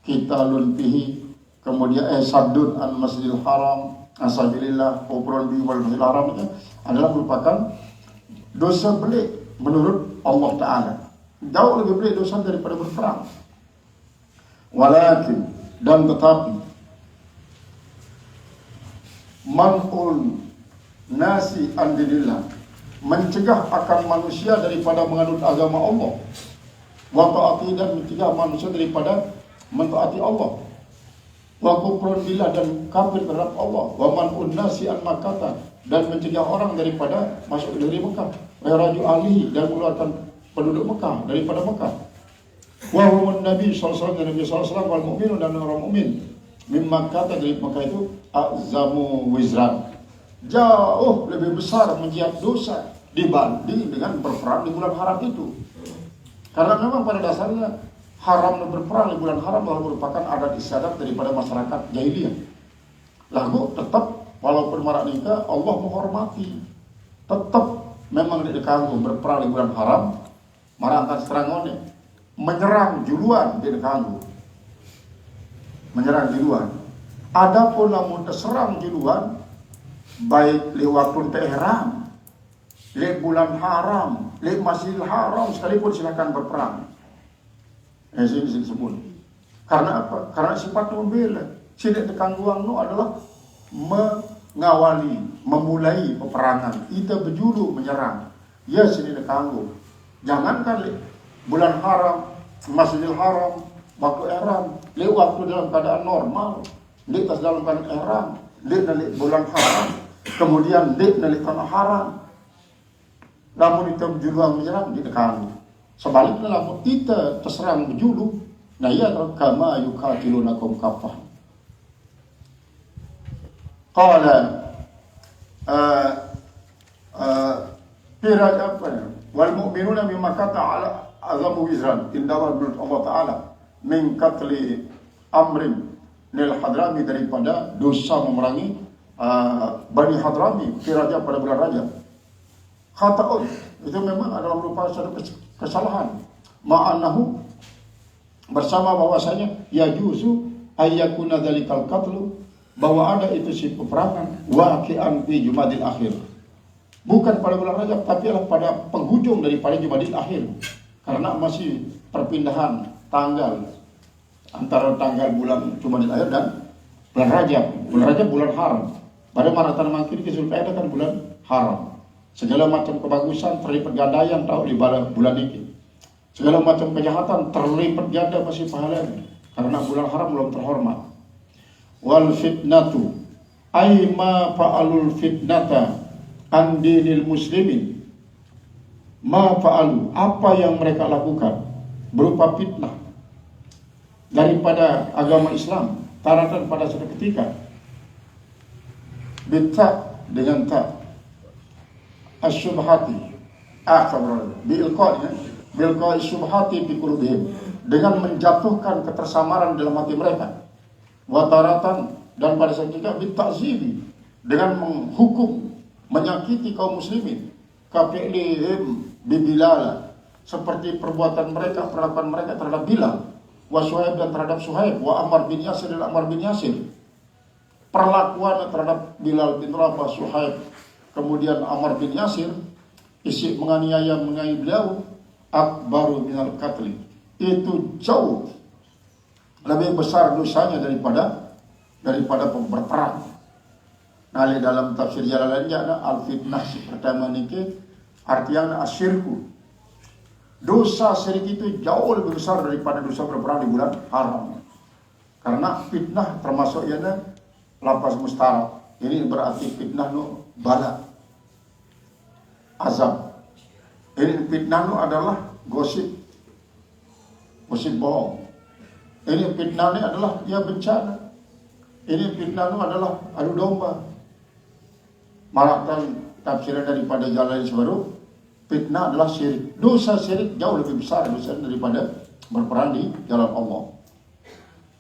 kita lunpihi, kemudian saddun an masjidil haram, asabilillah, kufrun bi wal masjidil haram, itu adalah merupakan dosa belik menurut Allah Ta'ala. Jauh lebih belik dosa daripada berperang. Walakin, dan tetapi man'ul nasi an dinillah, mencegah akan manusia daripada menganut agama Allah, wa ta'ati, dan mencegah manusia daripada mentaati Allah, wa kufrun billah, dan kafir terhadap Allah, wa man'un nasi an Makkah, dan mencegah orang daripada masuk dari Mekah, wa raju ahlihi, dan mengeluarkan penduduk Mekah daripada Mekah, wa humun nabi sallallahu alaihi wasallam wal mu'minun, dan orang mukmin min Makkah, dari Mekah itu azamu wizran, jauh lebih besar menjiat dosa dibanding dengan berperang di bulan haram itu. Karena memang pada dasarnya haram berperang di bulan haram merupakan adat istiadat daripada masyarakat jahiliyah. Lalu tetap walaupun marak nikah Allah menghormati, tetap memang tidak dikagum berperang di bulan haram, marak akan serangone, menyerang juluan tidak dikagum, menyerang juluan. Adapun namun terserang juluan baik lewat waktu ihram, lewat bulan haram, lewat Masjidil Haram sekalipun silakan berperang. Sini sebut. Karena apa? Karena sifat membela. Sini tekangguang nu adalah mengawali, memulai peperangan. Ita berjulu menyerang. Ya sini tekanggu. Jangankan bulan haram, Masjidil Haram, waktu ihram, waktu dalam keadaan normal, pas dalam keadaan ihram, nalik bulan haram, kemudian nalik tanah haram. Namun kita berjulu menyerang, dia tekanggu. Sebaliknya namun kita terserang berjulu, nah ia adalah kama yukatilunakum kafah. Qala piraj apa ya? Wal mu'minuna mimma ala azamu wizran inda Allah Ta'ala min qatli amrin nil hadrami, daripada dosa memerangi Bani Hadrami fi Rajab pada bulan Rajab. Khata'un, itu memang adalah merupakan satu kesalahan. Ma'anahu, bersama bahwasanya yajuzu ayyakuna dzalikal qatlu, bahwa ada itu si peperangan waqi'an fi Jumadil Akhir. Bukan pada bulan Rajab, tapi adalah pada penghujung daripada Jumadil Akhir. Karena masih perpindahan tanggal antara tanggal bulan Jumadil Akhir dan bulan Rajab. Bulan Rajab bulan haram. Pada maratan mangkir ke Zulqa'dah kan bulan haram. Segala macam kebagusan terlipat ganda yang tahu di bulan ini. Segala macam kejahatan terlipat ganda masih pahalanya. Karena bulan haram belum terhormat. Wal fitnatu ay ma fa'alul fitnata an dinil muslimin, ma fa'alu, apa yang mereka lakukan berupa fitnah daripada agama Islam, taratan pada suatu ketika. Bitta dengan ta asyubhati bilqa syubhati fi qulubihim, dengan menjatuhkan ketersamaran dalam hati mereka. Wataratan, dan pada saat juga bitta'zibi, dengan menghukum, menyakiti kaum muslimin, kafi'lihim bibilal, seperti perbuatan mereka, perlakuan mereka terhadap Bilal, wa Suhaib, dan terhadap Suhaib, wa Ammar bin Yasir dan Ammar bin Yasir. Perlakuan terhadap Bilal bin Rabah, Suhaib, kemudian Ammar bin Yasir, isi menganiaya beliau, akbaru minal qatli, itu jauh lebih besar dosanya daripada berperang. Nah, dalam tafsir Jalalainnya ada al-fitnah pertama niki artinya asyirku. Dosa syirik itu jauh lebih besar daripada dosa berperang di bulan haram. Karena fitnah termasuk yana lafaz mustarak. Ini berarti fitnah nu bala, azab. Ini fitnah nu adalah gosip bohong. Ini fitnah ini adalah dia bencana. Ini fitnah itu adalah adu domba. Malahkan tafsiran daripada Jalalain sebaru, fitnah adalah syirik. Dosa syirik jauh lebih besar dosa daripada berperang di jalan Allah.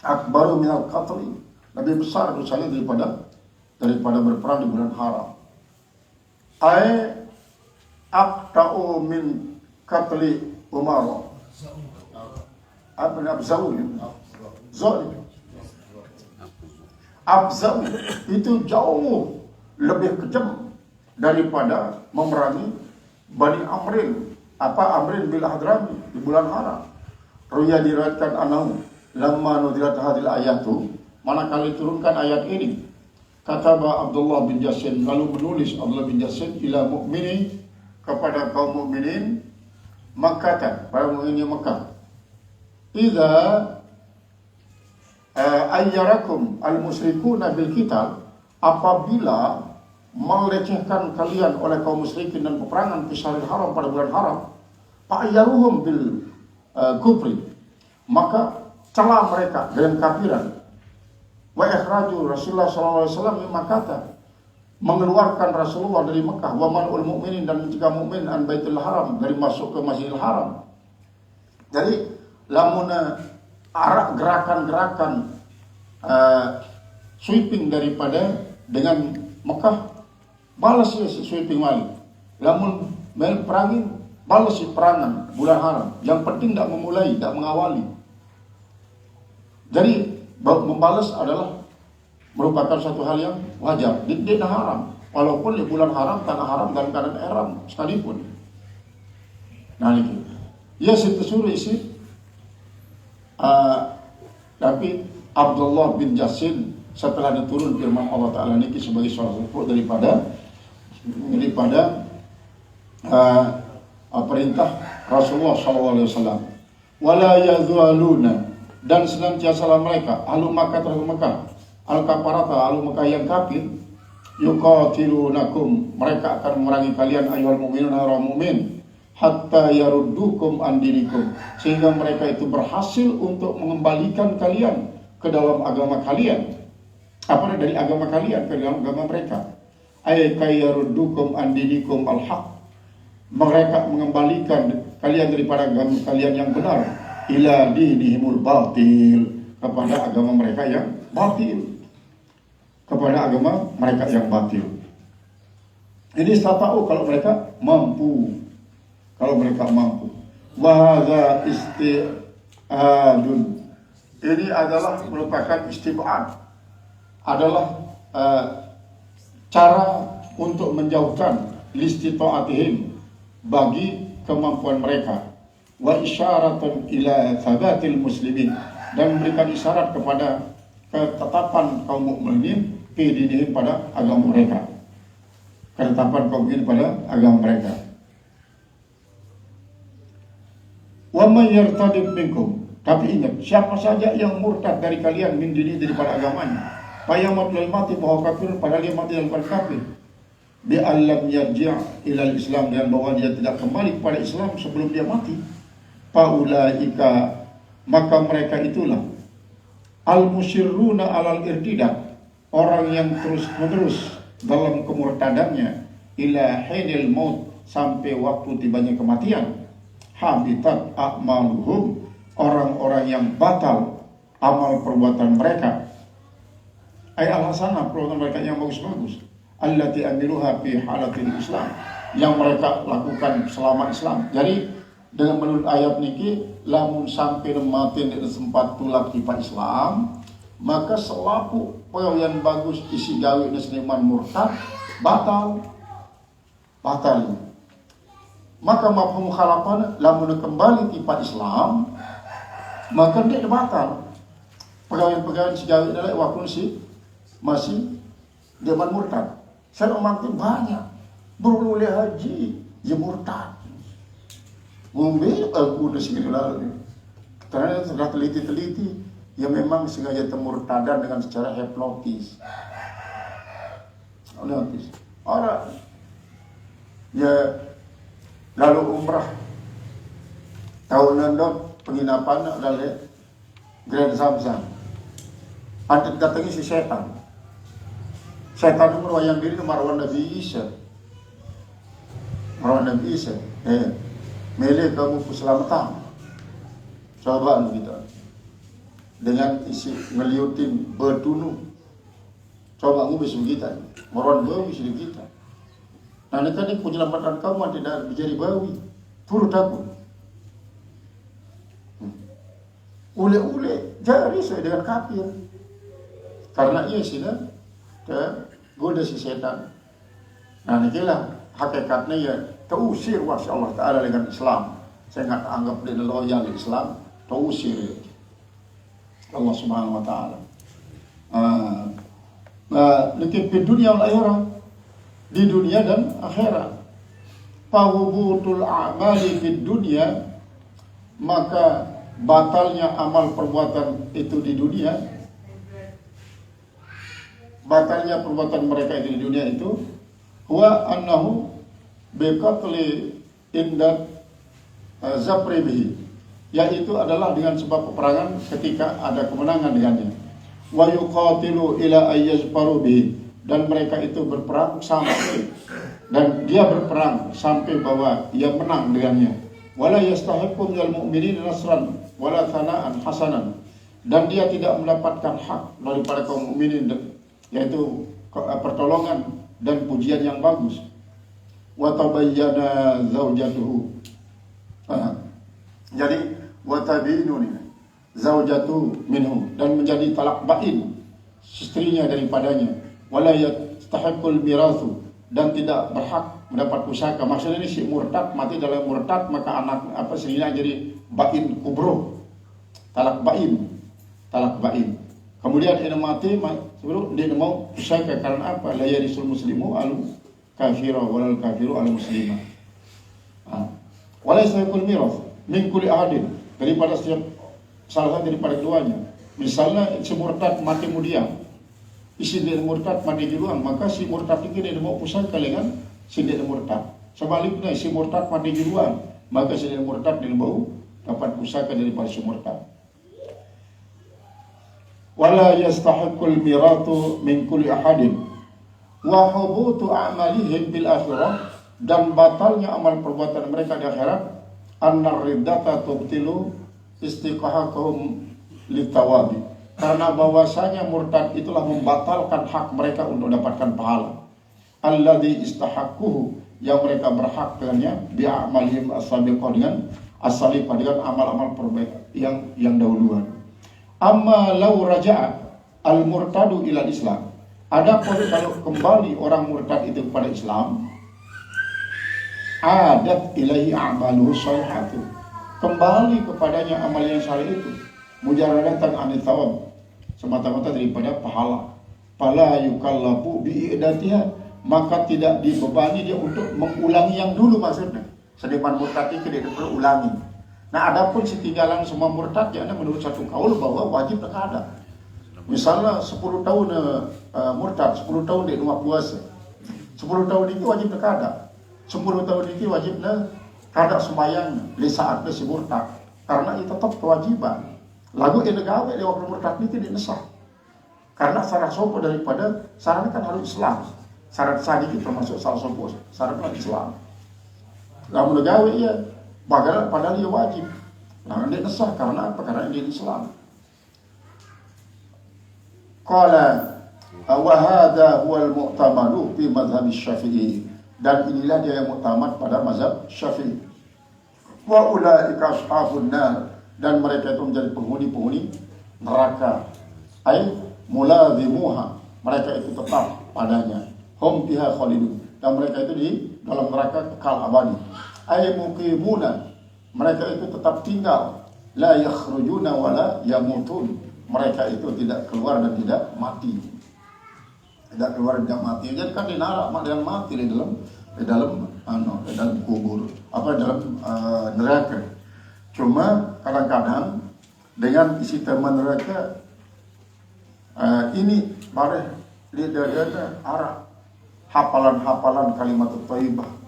Akbaru minal qatli, lebih besar dosanya daripada berperang di bulan haram. Ai aqta'u min qatli Umar. Apa nabzau ini? Zalim. Abzau itu jauh lebih kejam daripada memerangi Bani Amrin. Amrin bil Hadrami di bulan haram. Ruya diriwayatkan anahu lamma nuzilat hadil ayatu, manakala turunkan ayat ini, kataba Abdullah bin Jassin, lalu menulis Abdullah bin Jassin ila mukmini, kepada kaum mukminin Makkah, para mukminin Makkah, idza ayyarakum al-musyrikuna bil qital, apabila melecehkan kalian oleh kaum musyrikin dan peperangan fi syahril haram, pada bulan haram, fa'ayyaruhum bil kufri, maka celah mereka dengan kafiran. Wa ikhraju Rasulullah sallallahu alaihi wasallam min Makkah, mengeluarkan Rasulullah dari Mekah, wa man'ul mu'minin, dan mencegah mukmin an Baitul Haram, dari masuk ke Masjidil Haram. Jadi lamun arah gerakan-gerakan sweeping daripada dengan Mekah, balas ya sweeping balik. Lamun mel perangin, balas si perangan bulan haram. Yang penting tidak memulai, tidak mengawali. Jadi membalas adalah merupakan satu hal yang wajar. Tidak haram, walaupun di bulan haram, tanah haram, dan keadaan ihram sekalipun. Nah ini ya situ suruh isi Tapi Abdullah bin Jasin setelah diturun firman Allah Ta'ala ini sebagai salah satu daripada perintah Rasulullah SAW. Wala yazaluna, dan senantiasa mereka ahlu Makkah terhadap Makkah al-kafarata, ahlu Makkah yang kafir, yuqatilunakum, mereka akan memerangi kalian ayyuhal mu'minun orang mu'min, hatta yaruddukum an dinikum, sehingga mereka itu berhasil untuk mengembalikan kalian ke dalam agama kalian. Apa dari agama kalian ke dalam agama mereka? Ay kayaruddukum an dinikum al-haq, mereka mengembalikan kalian daripada agama kalian yang benar, ila dinihimul batil, kepada agama mereka yang batil, kepada agama mereka yang batil. Ini saya tahu kalau mereka mampu, kalau mereka mampu. Wa hadza isti'adun, ini adalah merupakan istibad, adalah cara untuk menjauhkan listita'atihim, bagi kemampuan mereka, wa isyaratan ila thabatil muslimin, dan memberikan isyarat kepada ketetapan kaum mukminin fi dinihim, pada agama mereka, ketetapan kaum mukminin pada agama mereka. Wa may yartadid minkum, tapi ingat, siapa saja yang murtad dari kalian min dini, daripada agamanya, fayamat lil mati bahwa kafir, padahal dia mati dalam kafir, bi allam yarji' ilal Islam, dan bahwa dia tidak kembali kepada Islam sebelum dia mati, faulaika, maka mereka itulah al musyruna alal irtidat, orang yang terus menerus dalam kemurtadannya, ila hinil maut, sampai waktu tibanya kematian, habitat a'maluhum, orang-orang yang batal amal perbuatan mereka, ay al-hasanah, perbuatan mereka yang bagus-bagus, allati amiluha fi halatil Islam, yang mereka lakukan selama Islam. Jadi dengan menurut ayat niki, lamun sampai mati di sempat tulak di Islam, maka selaku pegawaian bagus isi gawe dan seniman murtad batal. Maka mafhum mukhalafah, lamun kembali di Islam, maka dia batal. Pegawaian si gawe adalah waktu si masih zaman murtad. Saya umat banyak berulul haji ya murtad. Ngombe aku udah segini lalu. Karena sudah teliti ya memang sengaja temurtadan dengan secara hipnotis. Orang ya lalu umrah tahunan dot penginapan adalah Grand Zamzam. Ada datangi si setan. Setan itu meruayang diri ke Marwan Nabi Isa. Mele kamu keselamatan. Cobaan kita. Dengan isi ngeliutin bertunu. Coba kamu bisa kita. Marwan bau bisa kita. Nah, ini kan penyelamatan kamu tidak menjadi bawi. Turut aku. Ule-ule jari saya dengan kafir. Karena ia sudah goda si setan. Nah, inilah hakikatnya ya, terusir wahai Allah Ta'ala dengan Islam. Saya nggak anggap dia loyal Islam, terusir Allah Subhanahu Wa Ta'ala. Di dunia wal akhirah, di dunia dan akhirat. Fahubutul a'mali fid dunia, maka batalnya amal perbuatan itu di dunia, batalnya perbuatan mereka itu di dunia itu, huwa annahu biqatli indat zapribihi, yaitu adalah dengan sebab peperangan ketika ada kemenangan dengannya, wa yuqatilu ila ayyazfaru bihi, dan mereka itu berperang sampai, dan dia berperang sampai bahwa ia menang dengannya, wala yastahiqqu minal mu'minina nasran wala thana'an hasanan, dan dia tidak mendapatkan hak daripada kaum mukminin, yaitu pertolongan dan pujian yang bagus. Wa tabayyana zaujatuhu. Jadi wa tabinu zaujatu minhu, dan menjadi talak bain istrinya daripadanya. Wala yastahiqul mirathu, dan tidak berhak mendapat pusaka. Maksudnya ini si murtad mati dalam murtad, maka anak istrinya jadi bain kubro, talak bain. talak bain. Kemudian dia mati sebelum dia mau pusaka karena apa? La yarisul muslimu al kafira wal kafiru al muslimah. Walaysa yakul miras min kulli ahadin, daripada setiap salah satu daripada keduanya. Misalnya si murtad mati mudia, isi dia murtad mati duluan, maka si murtad ini dia mau pusaka dengan si dia murtad. Sebaliknya si murtad mati duluan, maka si dia murtad dia mau dapat pusaka daripada si murtad. Wala yastahiqqul miratu min kulli ahadin wa hubutu a'malihim bil akhirah, dan batalnya amal perbuatan mereka di akhirat, annar riddata tubtilu istiqahahum litawabi, karena bahwasanya murtad itulah membatalkan hak mereka untuk mendapatkan pahala. Alladzi istahaqquhu, yang mereka berhak dengannya, bi'amalihim as-sabiqah, dengan as-salifah, dengan amal-amal perbaikan yang dahuluan. Amma law raja'a al-murtadu ila Islam, adapun kalau kembali orang murtad itu kepada Islam, adat ilahi a'maluhu shalihatu, kembali kepadanya amal yang saleh itu, mujaradatan anit thawab, semata-mata daripada pahala. Fala yukallafu bi'idatiha, maka tidak dibebani dia untuk mengulangi yang dulu maksudnya. Sedangkan murtad itu dia perlu ulangi. Nah, adapun setinggalan semua murtad, ya menurut satu kaul bahwa wajib ada. Misalnya 10 tahun murtad, 10 tahun dia rumah puasa, 10 tahun itu wajib ada. 10 tahun itu wajibnya kada sembahyang di saatnya si murtad, karena itu tetap kewajiban. Lagu ini gawe di waktu murtad itu dinasah, karena syarat sopo daripada syarat kan harus Islam. Syarat sah itu termasuk salah sopo syarat Islam. Lalu gawe ya, padahal dia wajib. Nah, dia nasah karena apa? Karena dia Islam. Qala wa hadha huwa al-mu'tamadu fi madhhab Syafi'i, dan inilah dia yang muktamad pada mazhab Syafi'i. Wa ulaika ashabun nar, dan mereka itu menjadi penghuni neraka. Ai mulazimuha, mereka itu tetap padanya. Hum fiha khalidun, dan mereka itu di dalam neraka kekal abadi. Ai muqimuna, mereka itu tetap tinggal. La yakhrujuna wala yamutun, mereka itu tidak keluar dan tidak mati. Tidak keluar dan tidak mati. Jadi kan di neraka dan mati di dalam kubur, dalam neraka. Cuma kadang-kadang dengan isi tema neraka ini bareh di dada arah hafalan-hafalan kalimat thayyibah.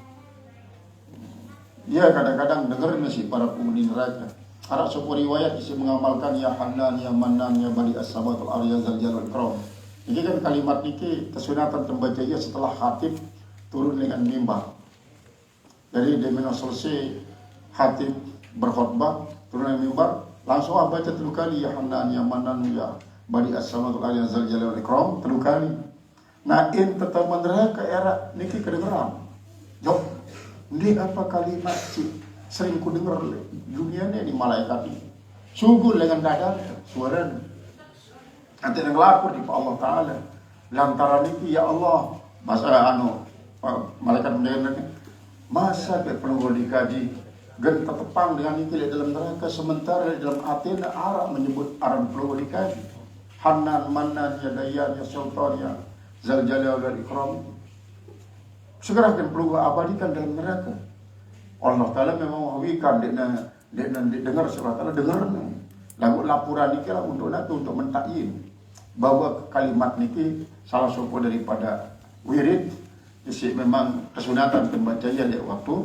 Ya, kadang-kadang dengerin sih para penghuni neraka. Ada sebuah riwayat isi mengamalkan ya Hanan, ya Manan, ya Badi as-Samatul Arya Zal Jalal Ikram. Ini kan kalimat ini kesunatan pembacanya setelah khatib turun dengan mimbar. Jadi dia selesai khatib berkhutbah, turun dengan mimbar, langsung baca 3 kali ya Hanan, ya Manan, ya Badi as-Samatul Arya Zal Jalal Ikram 3 kali. Nah, in tetap neraka era niki kedengeran. Jok, ini apa kalimat sih sering ku dengar dunia ini di malaikat ini. Sungguh dengan dadar suara nanti yang lapor di Allah Ta'ala. Lantaran niki ya Allah, masa malaikat mendengarkan, masa ke perlu dikaji gen tetepang dengan niki di dalam neraka, sementara di dalam hati arah menyebut arah perlu dikaji. Hanan, Manan, ya Dayan, ya Sultan, ya Zal Jalal wal Ikram, segera akan perlu abadikan dalam neraka. Allah Ta'ala memang menghawikan dia dengar surah Ta'ala dengar. Lalu laporan ini lah untuk mentakyin bahwa kalimat ini salah satu daripada wirid. Jadi memang kesunatan pembacanya di waktu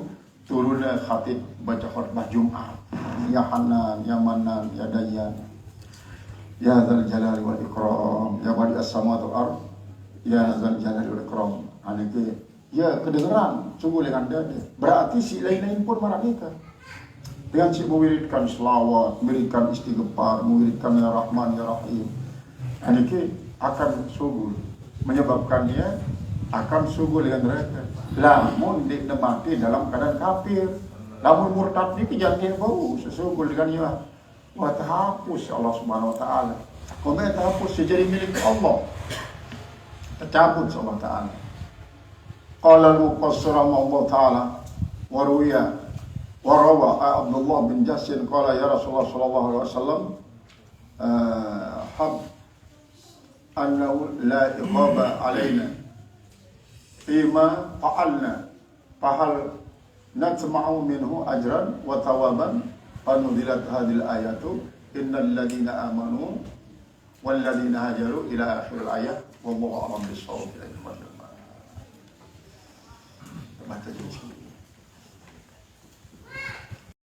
turunnya khatib baca khutbah Jumat. Ya Hanan, ya Manan, ya Dayan, ya Zal Jalal wal Ikram, ya Badi as-Samatul Ard, ya Zal Jalal wal Ikram. Itu ya kedengeran sungguh dengan dada. Berarti si lain-lain pun mereka dengan si mewiridkan selawat, mewiridkan istighfar, mewiridkan ya Rahman ya Rahim. Ini akan sungguh menyebabkannya akan sungguh dengan neraka. Lamun dia mati dalam keadaan kafir, lamun murtad ini jangan bau sesungguh dengan ya wa tahapus Allah Subhanahu wa taala. Kemudian tahapus jadi milik Allah. Tercabut Allah Ta'ala. Qala al-muqassir Allah Ta'ala wa ruwiya wa rawa Abdullah bin Jassin qala ya Rasulullah sallallahu alaihi wasallam حب أنه لا إقامة علينا فيما فعلنا فهل نسمع منه أجرا وثوابا فنزلت هذه الآيات إن الذين آمنوا والذين هاجروا إلى آخر الآية والله أعلم بالصواب.